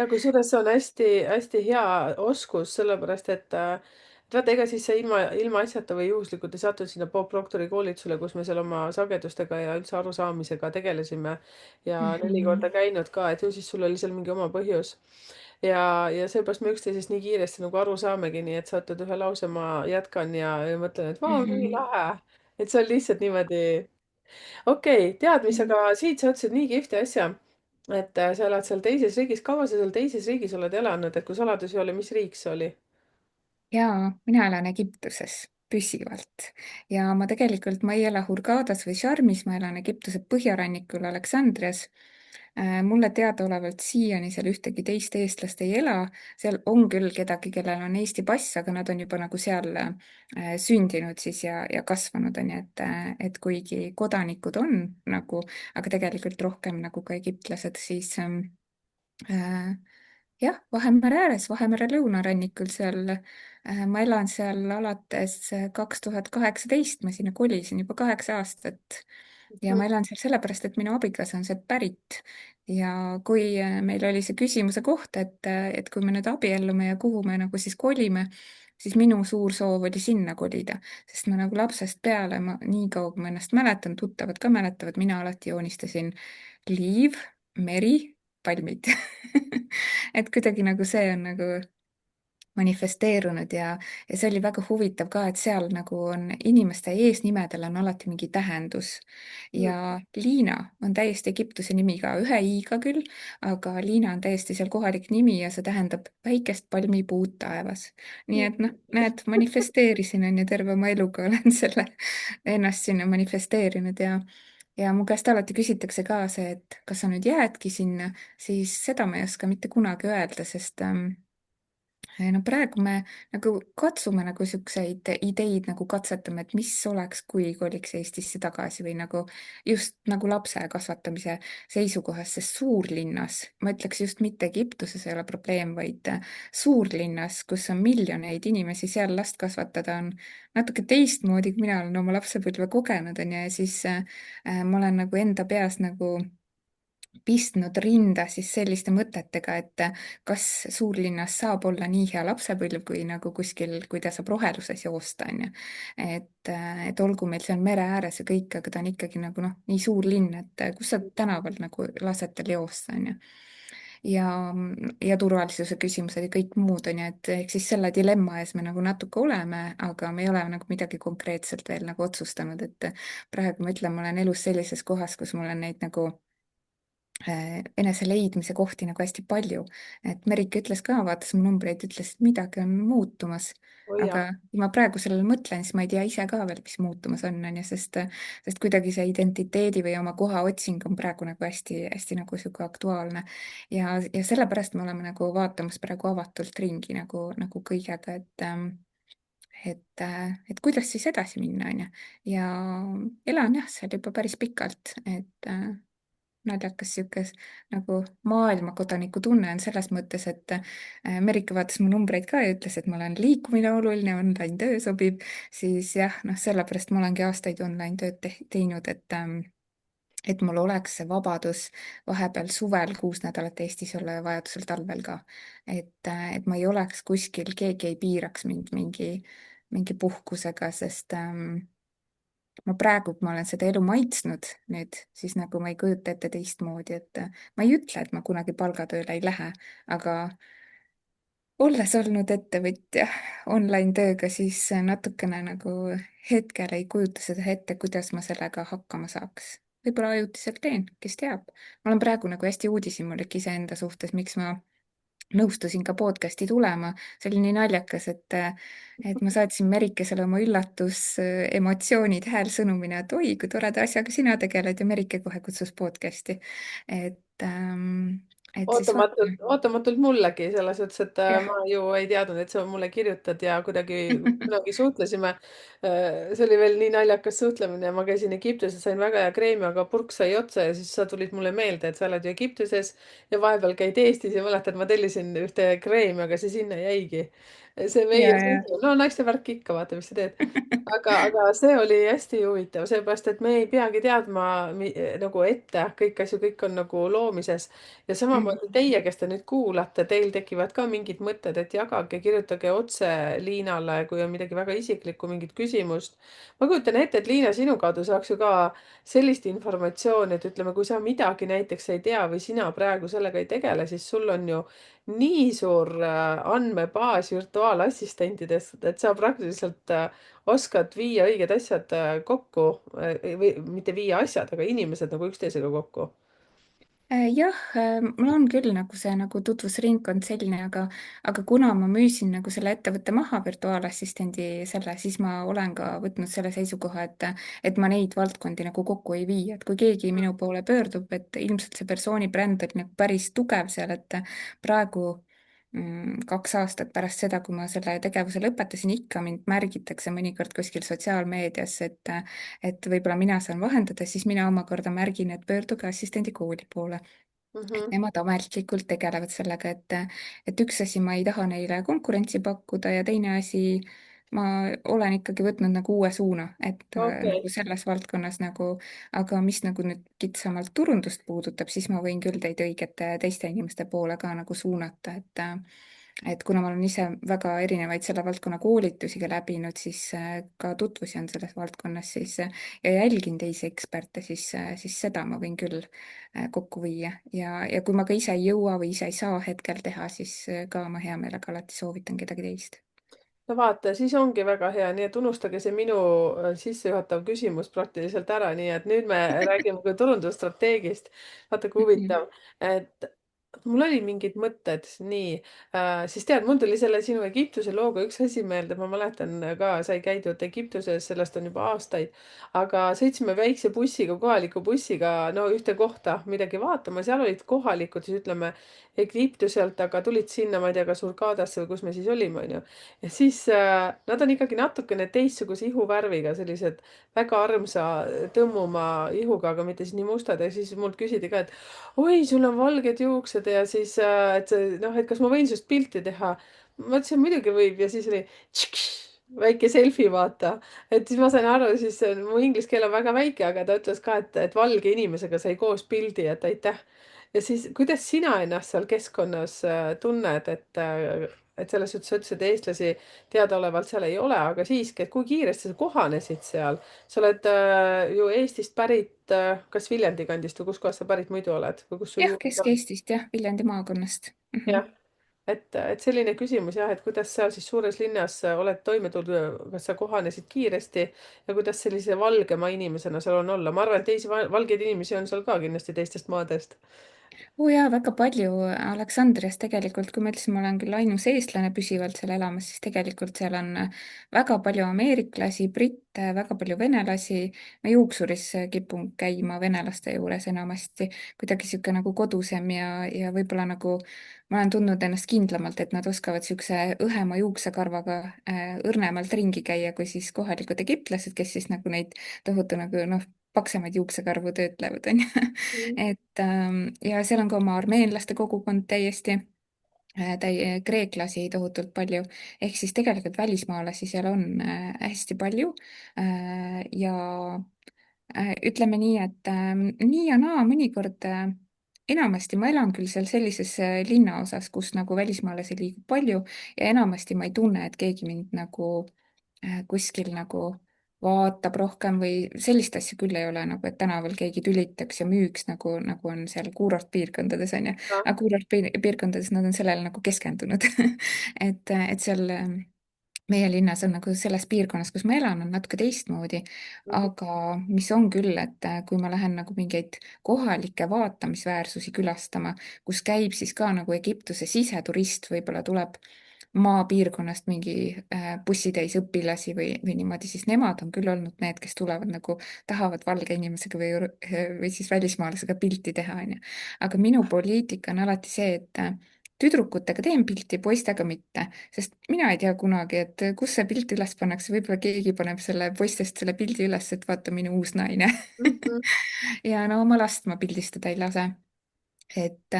ja kusjuures see on hästi-hästi hea oskus, sellepärast et vaata, ega siis see ilmaasjata või juhuslikult ei sattunud sinna Bob Proctori koolitusele, kus me seal oma sagedustega ja üldse arusaamisega tegelesime ja 4 korda Mhm. käinud ka, et ju siis sul oli seal mingi oma põhjus. ja seepärast me üksteisest nii kiiresti nagu aru saamegi, nii et sa ütled ühe lause, ma jätkan ja mõtlen, et vau, nii Mhm. lahe. et see on lihtsalt niimoodi. okei, tead mis, aga siit sa ütlesid nii kihvti asja, et sa elad seal teises riigis. Kaua sa seal teises riigis oled elanud, et kui saladus ei ole, mis riik see oli? jaa, mina elan Egiptuses püsivalt ja ma ei ela Hurgadas või Sharmis, ma elan Egiptuse põhjarannikul Aleksandrias. Mulle teadaolevalt siiani seal ühtegi teist eestlast ei ela, seal on küll kedagi, kellel on Eesti pass, aga nad on juba nagu seal sündinud siis ja kasvanud, on ju, et kuigi kodanikud on nagu, aga tegelikult rohkem nagu ka egiptlased, siis äh, jah, Vahemere ääres, Vahemere lõunarannikul seal. Ma elan seal alates 2018, ma sinna kolisin juba 8 aastat. ja ma elan seal sellepärast, et minu abikaasa on sealt pärit. ja kui meil oli see küsimuse koht, et kui me nüüd abiellume ja kuhu me nagu siis kolime, siis minu suur soov oli sinna kolida, sest ma nagu lapsest peale, ma nii kaua, kui ma ennast mäletan, tuttavad ka mäletavad, mina alati joonistasin liiv, meri, palmid et kuidagi nagu see on nagu manifesteerunud ja see oli väga huvitav ka, et seal nagu on inimeste eesnimedel on alati mingi tähendus. Mm. ja Liina on täiesti Egiptuse nimi ka, ühe i-ga küll, aga Liina on täiesti seal kohalik nimi ja see tähendab väikest palmipuud taevas. nii et noh, näed, manifesteerisin on ju, terve oma eluga olen selle ennast sinna manifesteerinud ja mu käest alati küsitakse ka see, et kas sa nüüd jäädki sinna, siis seda ma ei oska mitte kunagi öelda, sest no praegu me nagu katsume nagu siukseid ideid nagu katsetame, et mis oleks, kui koliks Eestisse tagasi või nagu just nagu lapse kasvatamise seisukohast, sest suurlinnas, ma ütleks just mitte Egiptuses ei ole probleem, vaid suurlinnas, kus on miljoneid inimesi, seal last kasvatada on natuke teistmoodi, kui mina olen oma lapsepõlve kogenud, on ju, ja siis ma olen nagu enda peas nagu pistnud rinda siis selliste mõtetega, et kas suurlinnas saab olla nii hea lapsepõlv kui nagu kuskil, kui ta saab roheluses joosta, on ju. et olgu meil seal mere ääres ja kõik, aga ta on ikkagi nagu noh, nii suur linn, et kus sa tänaval nagu lased tal joosta, on ju. ja, ja turvalisuse küsimused ja kõik muud, on ju, et ehk siis selle dilemma ees me nagu natuke oleme, aga me ei ole nagu midagi konkreetselt veel nagu otsustanud, et praegu ma ütlen, ma olen elus sellises kohas, kus mul on neid nagu enese leidmise kohti nagu hästi palju. et Merike ütles ka, vaatas mu numbreid, ütles, et midagi on muutumas. oi aga jah. kui ma praegu sellele mõtlen, siis ma ei tea ise ka veel, mis muutumas on ju, sest kuidagi see identiteedi või oma koha otsing on praegu nagu hästi nagu sihuke aktuaalne. ja sellepärast me oleme nagu vaatamas praegu avatult ringi nagu kõigega, et kuidas siis edasi minna, on ju. ja elan jah, seal juba päris pikalt, naljakas sihuke nagu maailmakodaniku tunne on selles mõttes, et Merike vaatas mu numbreid ka ja ütles, et ma olen liikumine oluline, online töö sobib, siis jah, noh, sellepärast ma olengi aastaid online tööd teinud, et mul oleks see vabadus vahepeal suvel 6 nädalat Eestis olla ja vajadusel talvel ka. et ma ei oleks kuskil, keegi ei piiraks mind mingi puhkusega, sest ma praegu, kui ma olen seda elu maitsnud nüüd, siis nagu ma ei kujuta ette teistmoodi, et ma ei ütle, et ma kunagi palgatööle ei lähe, aga olles olnud ettevõtja online tööga, siis natukene nagu hetkel ei kujuta seda ette, kuidas ma sellega hakkama saaks. võib-olla ajutiselt teen, kes teab. ma olen praegu nagu hästi uudishimulik iseenda suhtes, miks ma nõustusin ka podcast'i tulema. see oli nii naljakas, et ma saatsin Merikesele oma emotsioonid häälsõnumina, et oi, kui toreda asjaga sina tegeled ja Merike kohe kutsus podcast'i. et, et siis ootamatult, vaatame. ootamatult mullegi selles mõttes, et jah, ma ju ei teadnud, et sa mulle kirjutad ja kuidagi kunagi suhtlesime. See oli veel nii naljakas suhtlemine. Ma käisin Egiptuses, sain väga hea kreemi, aga purk sai otsa ja siis sa tulid mulle meelde, et sa oled ju Egiptuses ja vahepeal käid Eestis ja mäletad, ma tellisin ühte kreemi, aga see sinna jäigi. See meie, ja. no naiste värk ikka, vaata, mis sa teed. aga see oli hästi huvitav, seepärast et me ei peagi teadma nagu ette kõiki asju, kõik on nagu loomises. Ja samamoodi Mhm. teie, kes te nüüd kuulate, teil tekivad ka mingid mõtted, et jagage, kirjutage otse Liinale, kui on midagi väga isiklikku, mingit küsimust. ma kujutan ette, et Liina, sinu kaudu saaks ju ka sellist informatsiooni, et ütleme, kui sa midagi näiteks ei tea või sina praegu sellega ei tegele, siis sul on ju nii suur andmebaas virtuaalassistentidest, et sa praktiliselt oskad viia õiged asjad kokku või mitte viia asjad, aga inimesed nagu üksteisega kokku. Jah, mul on küll nagu see nagu tutvusringkond selline, aga kuna ma müüsin nagu selle ettevõtte maha, virtuaalassistendi selle, siis ma olen ka võtnud selle seisukoha, et ma neid valdkondi nagu kokku ei vii, et kui keegi minu poole pöördub, et ilmselt see persooni bränd on nagu päris tugev seal, et praegu 2 aastat pärast seda, kui ma selle tegevuse lõpetasin, ikka mind märgitakse mõnikord kuskil sotsiaalmeedias, et võib-olla mina saan vahendada, siis mina omakorda märgin, et pöörduge assistendi kooli poole. Et Mhm. nemad ametlikult tegelevad sellega, et üks asi, ma ei taha neile konkurentsi pakkuda ja teine asi, ma olen ikkagi võtnud nagu uue suuna, et okei. nagu selles valdkonnas nagu, aga mis nagu nüüd kitsamalt turundust puudutab, siis ma võin küll teid õigete teiste inimeste poole ka nagu suunata, et kuna ma olen ise väga erinevaid selle valdkonna koolitusi ka läbinud, siis ka tutvusi on selles valdkonnas, siis ja jälgin teisi eksperte, siis seda ma võin küll kokku viia ja kui ma ka ise ei jõua või ise ei saa hetkel teha, siis ka ma hea meelega alati soovitan kedagi teist. No vaata, siis ongi väga hea, nii et unustage see minu sissejuhatav küsimus praktiliselt ära, nii et nüüd me räägime ka turundusstrateegist. vaata kui Mhm. huvitav, et mul olid mingid mõtted, nii siis tead, mul tuli selle sinu Egiptuse looga üks asi meelde, ma mäletan ka, sai käidud Egiptuses, sellest on juba aastaid, aga sõitsime väikse bussiga, kohaliku bussiga, no ühte kohta midagi vaatama, seal olid kohalikud, siis ütleme Egiptuselt, aga tulid sinna, ma ei tea, kas Hurghadasse või kus me siis olime, onju. Ja siis nad on ikkagi natukene teistsuguse ihuvärviga, sellised väga armsa tõmmuma ihuga, aga mitte siis nii mustad ja siis mult küsiti ka, et oi, sul on valged juuksed ja siis, et see noh, et kas ma võin sinust pilti teha. ma ütlesin muidugi võib ja siis oli tšikš, väike selfie, vaata. et siis ma sain aru, siis mu inglise keel on väga väike, aga ta ütles ka, et valge inimesega sai koos pildi, et aitäh. Ja siis, kuidas sina ennast seal keskkonnas tunned, et selles suhtes sa ütlesid, et eestlasi teadaolevalt seal ei ole, aga siiski, et kui kiiresti sa kohanesid seal? sa oled ju Eestist pärit, kas Viljandi kandist või kuskohast sa pärit muidu oled või kus su jah, juured on? Kesk-Eestist jah, Viljandi maakonnast. jah, et selline küsimus jah, et kuidas seal siis suures linnas oled toime tulnud, kas sa kohanesid kiiresti ja kuidas sellise valgema inimesena seal on olla? ma arvan, et teisi valgeid inimesi on seal ka kindlasti teistest maadest. oo jaa, väga palju Aleksandrias tegelikult, kui ma ütlesin, ma olen küll ainus eestlane püsivalt seal elamas, siis tegelikult seal on väga palju ameeriklasi, britte, väga palju venelasi. ma juuksuris kipun käima venelaste juures enamasti, kuidagi sihuke nagu kodusem ja võib-olla nagu ma olen tundnud ennast kindlamalt, et nad oskavad siukse õhema juuksekarvaga õrnemalt ringi käia kui siis kohalikud egiptlased, kes siis nagu neid tohutu nagu noh, paksemaid juuksekarvu töötlevad, onju. Ja seal on ka oma armeenlaste kogukond täiesti, kreeklasi tohutult palju, ehk siis tegelikult välismaalasi seal on hästi palju. Ja ütleme nii, et nii ja naa, mõnikord enamasti ma elan küll seal sellises linnaosas, kus nagu välismaalasi liigub palju ja enamasti ma ei tunne, et keegi mind nagu kuskil nagu vaatab rohkem või sellist asja küll ei ole, nagu et tänaval keegi tülitaks ja müüks, nagu on seal kuurortpiirkondades on ju. aga kuurortpiirkondades nad on sellele nagu keskendunud et seal meie linnas on nagu selles piirkonnas, kus ma elan, on natuke teistmoodi, Mhm. aga mis on küll, et kui ma lähen nagu mingeid kohalikke vaatamisväärsusi külastama, kus käib siis ka nagu Egiptuse siseturist, võib-olla tuleb maapiirkonnast mingi bussitäis õpilasi või niimoodi, siis nemad on küll olnud need, kes tulevad nagu, tahavad valge inimesega või siis välismaalasega pilti teha, onju. aga minu poliitika on alati see, et tüdrukutega teen pilti, poistega mitte, sest mina ei tea kunagi, et kus see pilt üles pannakse, võib-olla keegi paneb selle poistest selle pildi üles, et vaata minu uus naine Mhm. ja no oma last ma pildistada ei lase. et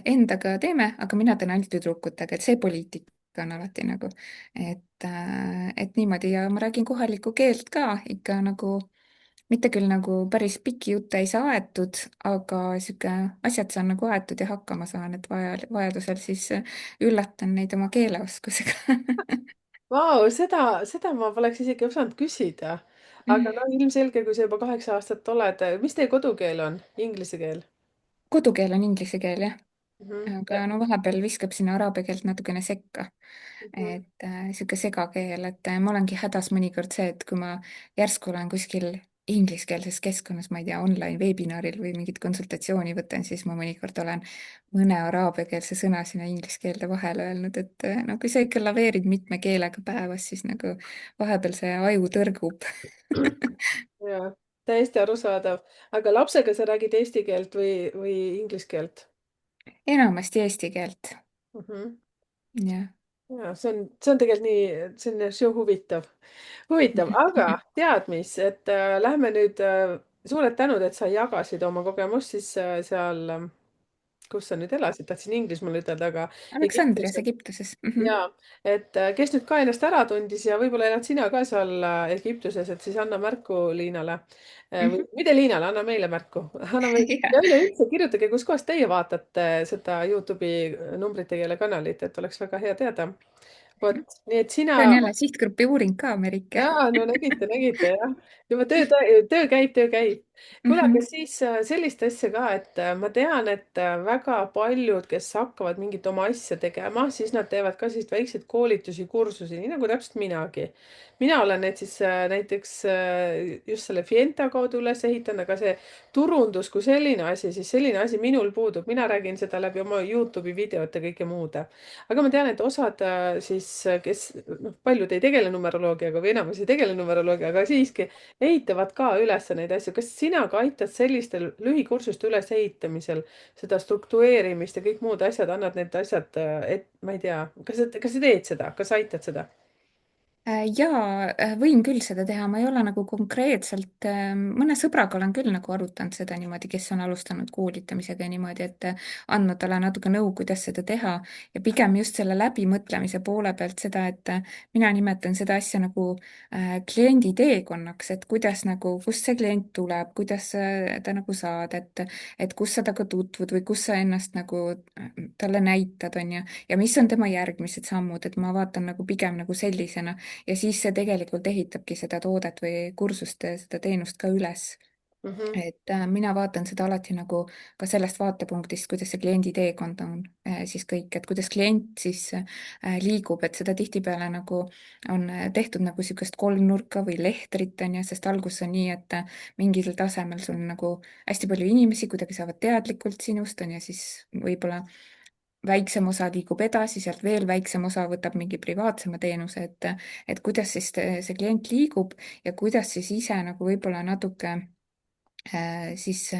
endaga teeme, aga mina teen ainult tüdrukutega, et see poliitika on alati nagu, et niimoodi ja ma räägin kohalikku keelt ka ikka nagu mitte küll nagu päris pikki jutte ei saa aetud, aga sihuke asjad saan nagu aetud ja hakkama saan, et vajadusel siis üllatan neid oma keeleoskusega. Vau, seda ma poleks isegi osanud küsida. aga no ilmselge, kui sa juba 8 aastat oled, mis teie kodukeel on? Inglise keel? kodukeel on inglise keel, jah. Mhm. aga no vahepeal viskab sinna araabia keelt natukene sekka. Mhm. et sihuke segakeel, et ma olengi hädas mõnikord see, et kui ma järsku olen kuskil ingliskeelses keskkonnas, ma ei tea, online veebinaril või mingit konsultatsiooni võtan, siis ma mõnikord olen mõne araabiakeelse sõna sinna inglise keelde vahele öelnud, et no kui sa ikka laveerid mitme keelega päevas, siis nagu vahepeal see aju tõrgub. jaa, täiesti arusaadav. aga lapsega sa räägid eesti keelt või inglise keelt? enamasti eesti keelt, Mhm. jah. ja see on tegelikult nii, see on huvitav, huvitav, aga tead mis, et lähme nüüd suured tänud, et sa jagasid oma kogemust siis seal, kus sa nüüd elasid, tahtsin Inglismaal ütelda, aga Aleksandrias, Egiptuses. Egiptuses ja, et kes nüüd ka ennast ära tundis ja võib-olla elad sina ka seal Egiptuses, et siis anna märku Liinale. Või mitte Liinale, anna meile märku. anna meile ja üleüldse kirjutage, kuskohast teie vaatate seda Youtube'i numbrite keele kanalit, et oleks väga hea teada. vot, nii et sina. see on jälle sihtgrupi uuring ka, Merike. jaa, no nägite jah. juba töö käib. kuule, aga Mhm. siis sellist asja ka, et ma tean, et väga paljud, kes hakkavad mingit oma asja tegema, siis nad teevad ka selliseid väikseid koolitusi, kursusi, nii nagu täpselt minagi. mina olen need siis näiteks just selle Fienta kaudu üles ehitanud, aga see turundus kui selline asi, siis selline asi minul puudub, mina räägin seda läbi oma Youtube'i videote, kõike muude. aga ma tean, et osad siis, kes noh, paljud ei tegele numeroloogiaga või enamus ei tegele numeroloogiaga, aga siiski ehitavad ka üles neid asju. kas sina ka aitad sellistel lühikursuste ülesehitamisel seda struktureerimist ja kõik muud asjad, annad need asjad, et ma ei tea, kas sa teed seda, kas sa aitad seda? Jaa, võin küll seda teha, ma ei ole nagu konkreetselt, mõne sõbraga olen küll nagu arutanud seda niimoodi, kes on alustanud koolitamisega ja niimoodi, et andnud talle natuke nõu, kuidas seda teha ja pigem just selle läbimõtlemise poole pealt seda, et mina nimetan seda asja nagu kliendi teekonnaks, et kuidas nagu, kust see klient tuleb, kuidas ta nagu saad, et kus sa temaga tutvud või kus sa ennast nagu talle näitad, on ju, ja mis on tema järgmised sammud, et ma vaatan nagu pigem nagu sellisena ja siis see tegelikult ehitabki seda toodet või kursust, seda teenust ka üles. Mhm. et mina vaatan seda alati nagu ka sellest vaatepunktist, kuidas see kliendi teekond on siis kõik, et kuidas klient siis liigub, et seda tihtipeale nagu on tehtud nagu niisugust kolmnurka või lehtrit, on ju, sest alguses on nii, et mingil tasemel sul on nagu hästi palju inimesi kuidagi saavad teadlikult sinust, on ju, siis võib-olla väiksem osa liigub edasi, sealt veel väiksem osa võtab mingi privaatsema teenuse, et kuidas siis see klient liigub ja kuidas siis ise nagu võib-olla natuke siis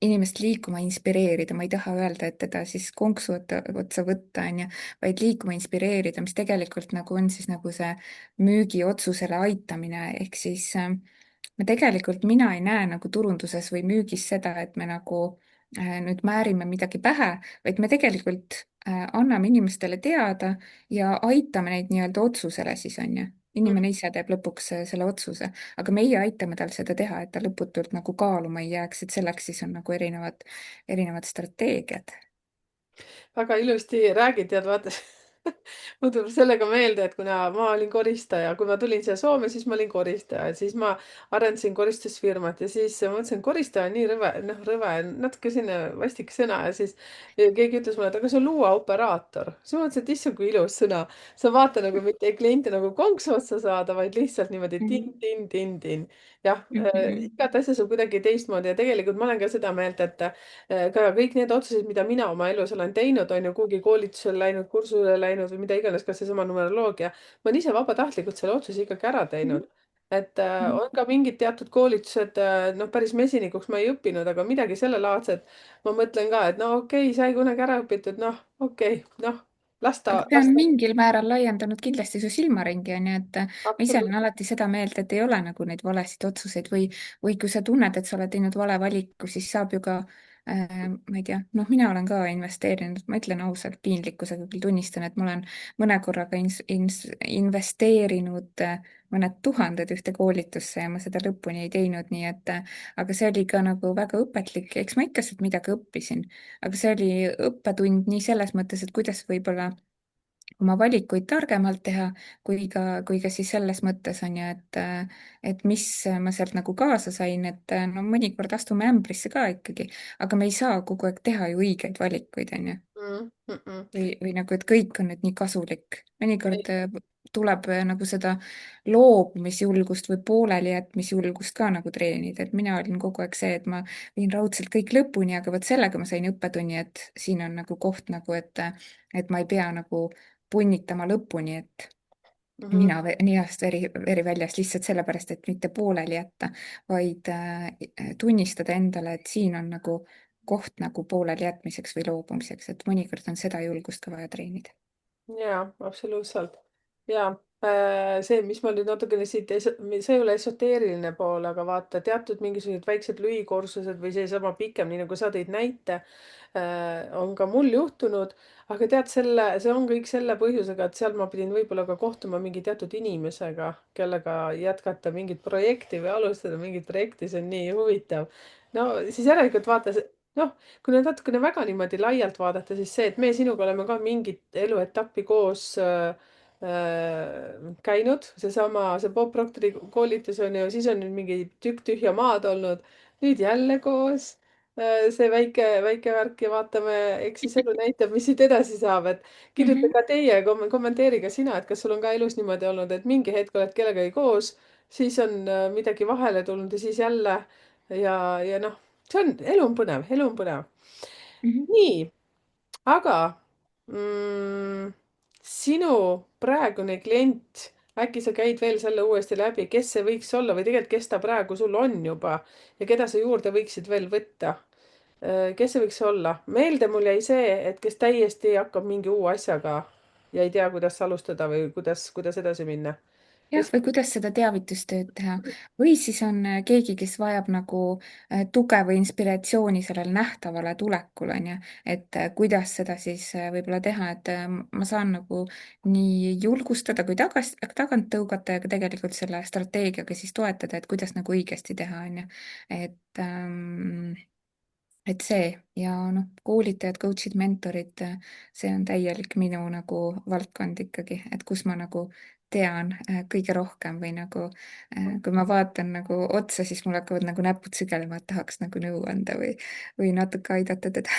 inimest liikuma inspireerida, ma ei taha öelda, et teda siis konksu otsa võtta, on ju, vaid liikuma inspireerida, mis tegelikult nagu on siis nagu see müügiotsusele aitamine, ehk siis me tegelikult, mina ei näe nagu turunduses või müügis seda, et me nagu nüüd määrime midagi pähe, vaid me tegelikult anname inimestele teada ja aitame neid nii-öelda otsusele siis, on ju. inimene ise teeb lõpuks selle otsuse, aga meie aitame tal seda teha, et ta lõputult nagu kaaluma ei jääks, et selleks siis on nagu erinevad strateegiad. Väga ilusti räägid, tead, vaata mul tuleb sellega meelde, et kuna ma olin koristaja, kui ma tulin siia Soome, siis ma olin koristaja, siis ma arendasin koristusfirmat ja siis ma mõtlesin, koristaja on nii rõve, noh, rõve, natuke selline vastik sõna ja siis keegi ütles mulle, et aga see on luuaoperaator. siis ma mõtlesin, et issand, kui ilus sõna. sa vaata nagu mitte kliente nagu konksu otsa saada, vaid lihtsalt niimoodi Mhm. tin-tin-tin-tin. jah Mhm. igat asja saab kuidagi teistmoodi ja tegelikult ma olen ka seda meelt, et ka kõik need otsused, mida mina oma elus olen teinud, on ju, kuhugi koolitusele läinud, kursusele läinud või mida iganes, kas seesama numeroloogia, ma olen ise vabatahtlikult selle otsuse ikkagi ära Mhm. teinud. et Mhm. on ka mingid teatud koolitused, noh, päris mesinikuks ma ei õppinud, aga midagi sellelaadset. ma mõtlen ka, et no okei, sai kunagi ära õpitud, noh, okei, noh, aga see las on ta, mingil määral laiendanud kindlasti su silmaringi, on ju, et ma ise olen absoluutselt. alati seda meelt, et ei ole nagu neid valesid otsuseid või kui sa tunned, et sa oled teinud vale valiku, siis saab ju ka ma ei tea, noh, mina olen ka investeerinud, ma ütlen ausalt, piinlikkusega küll tunnistan, et ma olen mõne korraga investeerinud mõned tuhanded ühte koolitusse ja ma seda lõpuni ei teinud, nii et aga see oli ka nagu väga õpetlik, eks ma ikka sealt midagi õppisin, aga see oli õppetund nii selles mõttes, et kuidas võib-olla oma valikuid targemalt teha, kui ka siis selles mõttes on ju, et mis ma sealt nagu kaasa sain, et no mõnikord astume ämbrisse ka ikkagi, aga me ei saa kogu aeg teha ju õigeid valikuid, on ju. Mm, mm, mm. või nagu, et kõik on nüüd nii kasulik. mõnikord tuleb nagu seda loobumisjulgust või poolelijätmisjulgust ka nagu treenida, et mina olin kogu aeg see, et ma viin raudselt kõik lõpuni, aga vot sellega ma sain õppetunni, et siin on nagu koht nagu, et ma ei pea nagu punnitama lõpuni, et Mhm. nina, ninast veri väljas lihtsalt sellepärast, et mitte pooleli jätta, vaid tunnistada endale, et siin on nagu koht nagu pooleli jätmiseks või loobumiseks, et mõnikord on seda julgust ka vaja treenida. jaa, absoluutselt. ja see, mis ma nüüd natukene siit, see ei ole esoteeriline pool, aga vaata teatud mingisugused väiksed lühikursused või seesama pikem, nii nagu sa tõid näite, on ka mul juhtunud, aga tead, see on kõik selle põhjusega, et seal ma pidin võib-olla ka kohtuma mingi teatud inimesega, kellega jätkata mingit projekti või alustada mingit projekti, see on nii huvitav. no siis järelikult vaata, noh, kui nüüd natukene väga niimoodi laialt vaadata, siis see, et me sinuga oleme ka mingit eluetappi koos käinud, see Bob Proctori koolitus on ju, siis on nüüd mingi tükk tühja maad olnud, nüüd jälle koos see väike värk ja vaatame, eks siis elu näitab, mis siit edasi saab, et kirjuta Mhm, ka teie, kommenteeri ka sina, et kas sul on ka elus niimoodi olnud, et mingi hetk oled kellegagi koos, siis on midagi vahele tulnud ja siis jälle ja noh, see on, elu on põnev, elu on põnev. mhm. nii, aga mm, sinu praegune klient, äkki sa käid veel selle uuesti läbi, kes see võiks olla või tegelikult, kes ta praegu sul on juba ja keda sa juurde võiksid veel võtta? kes see võiks olla? meelde mul jäi see, et kes täiesti hakkab mingi uue asjaga ja ei tea, kuidas alustada või kuidas edasi minna. jah, kes? või kuidas seda teavitustööd teha või siis on keegi, kes vajab nagu tuge või inspiratsiooni sellele nähtavale tulekul, on ju, et kuidas seda siis võib-olla teha, et ma saan nagu nii julgustada kui tagant tõugata ja ka tegelikult selle strateegiaga siis toetada, et kuidas nagu õigesti teha, on ju. et et see ja noh, koolitajad, coach'id, mentorid, see on täielik minu nagu valdkond ikkagi, et kus ma nagu tean kõige rohkem või nagu kui ma vaatan nagu otsa, siis mul hakkavad nagu näpud sügelema, et tahaks nagu nõu anda või natuke aidata teda.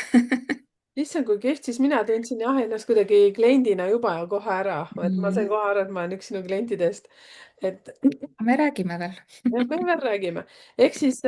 issand, kui kihvt, siis mina tundsin jah ennast kuidagi kliendina juba kohe ära, et ma sain Mm. kohe aru, et ma olen üks sinu klientidest. et me räägime veel. jah, me veel räägime. Ehk siis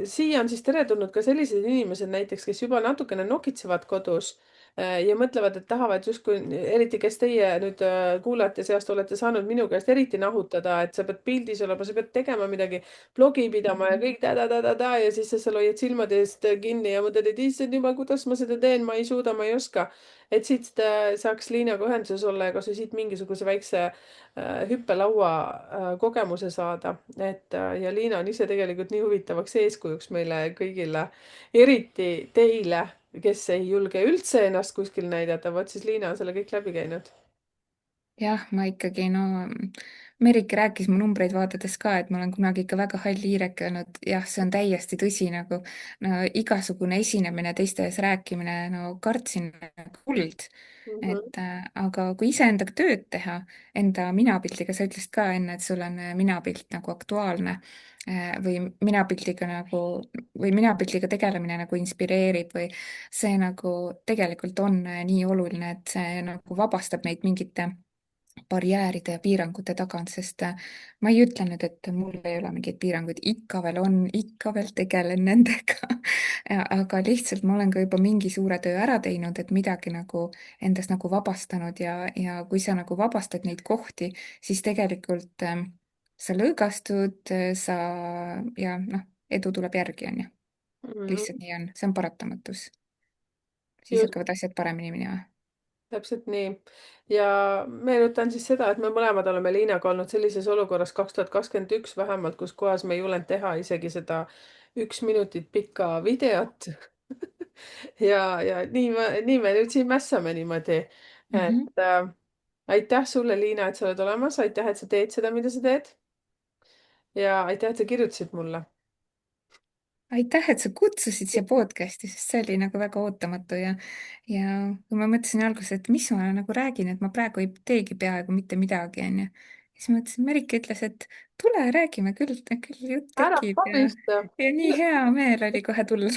siia on siis teretulnud ka sellised inimesed näiteks, kes juba natukene nokitsevad kodus ja mõtlevad, et tahavad justkui, eriti kes teie nüüd kuulajate seast olete saanud minu käest eriti nahutada, et sa pead pildis olema, sa pead tegema midagi, blogi pidama ja kõik ta-ta-ta-ta-ta ja siis sa seal hoiad silmade eest kinni ja mõtled, et issand jumal, kuidas ma seda teen, ma ei suuda, ma ei oska. Et siit saaks Liinaga ühenduses olla ja kasvõi siit mingisuguse väikse hüppelaua kogemuse saada, et ja Liina on ise tegelikult nii huvitavaks eeskujuks meile kõigile, eriti teile, kes ei julge üldse ennast kuskil näidata, vot siis Liina on selle kõik läbi käinud. jah, ma ikkagi, no Merike rääkis mu numbreid vaadates ka, et ma olen kunagi ikka väga hall hiireke olnud. jah, see on täiesti tõsi, nagu no igasugune esinemine, teiste ees rääkimine, no kartsin nagu kuld. Mhm. Aga kui iseendaga tööd teha, enda minapildiga, sa ütlesid ka enne, et sul on minapilt nagu aktuaalne või minapildiga nagu, või minapildiga tegelemine nagu inspireerib või see nagu tegelikult on nii oluline, et see nagu vabastab meid mingite barjääride ja piirangute tagant, sest ma ei ütle nüüd, et mul ei ole mingeid piiranguid, ikka veel on, ikka veel tegelen nendega. aga lihtsalt ma olen ka juba mingi suure töö ära teinud, et midagi nagu endast nagu vabastanud ja kui sa nagu vabastad neid kohti, siis tegelikult sa lõõgastud, sa ja noh, edu tuleb järgi, on ju. lihtsalt Mhm. nii on, see on paratamatus. siis Just. hakkavad asjad paremini minema. Täpselt nii. Ja meenutan siis seda, et me mõlemad oleme Liinaga olnud sellises olukorras 2021 vähemalt, kus kohas me ei julenud teha isegi seda 1 minutit pikka videot. ja nii me nüüd siin mässame niimoodi. Mhm. Et aitäh sulle, Liina, et sa oled olemas, aitäh, et sa teed seda, mida sa teed. Ja aitäh, et sa kirjutasid mulle. aitäh, et sa kutsusid siia podcast'i, sest see oli nagu väga ootamatu ja kui ma mõtlesin alguses, et mis ma nagu räägin, et ma praegu ei teegi peaaegu mitte midagi, onju. siis mõtlesin, Merike ütles, et tule, räägime küll jutt Ära tekib karista. ja nii hea meel oli kohe tulla.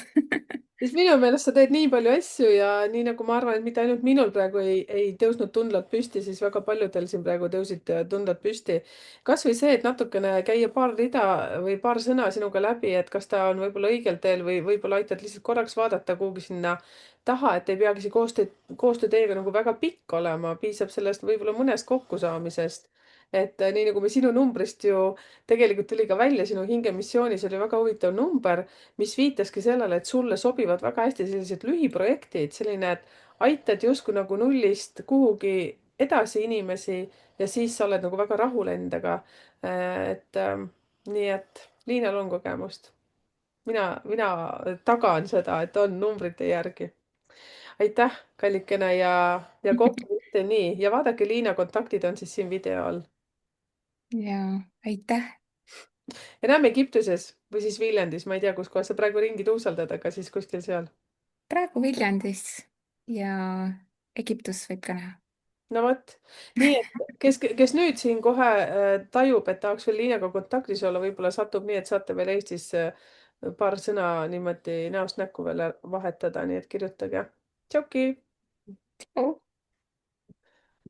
Siis minu meelest sa teed nii palju asju ja nii nagu ma arvan, et mitte ainult minul praegu ei tõusnud tundlad püsti, siis väga paljudel siin praegu tõusid tundlad püsti. kasvõi see, et natukene käia paar rida või paar sõna sinuga läbi, et kas ta on võib-olla õigel teel või võib-olla aitad lihtsalt korraks vaadata kuhugi sinna taha, et ei peagi see koostöö teiega nagu väga pikk olema, piisab sellest võib-olla mõnest kokkusaamisest. Et nii nagu me sinu numbrist ju tegelikult tuli ka välja, sinu hingemissioonis oli väga huvitav number, mis viitaski sellele, et sulle sobivad väga hästi sellised lühiprojektid, selline, et aitad justkui nagu nullist kuhugi edasi inimesi ja siis sa oled nagu väga rahul endaga. et nii, et Liinal on kogemust. mina tagan seda, et on numbrite järgi. aitäh, kallikene ja kohtumiste nii ja vaadake, Liina kontaktid on siis siin video all. ja aitäh. ja näeme Egiptuses või siis Viljandis, ma ei tea, kus kohas sa praegu ringi tuusaldad, aga siis kuskil seal. praegu Viljandis ja Egiptus võib ka näha. No vot, nii et kes nüüd siin kohe tajub, et tahaks veel Liinaga kontaktis olla, võib-olla satub nii, et saate veel Eestis paar sõna niimoodi näost näkku veel vahetada, nii et kirjutage. tšauki. tšau.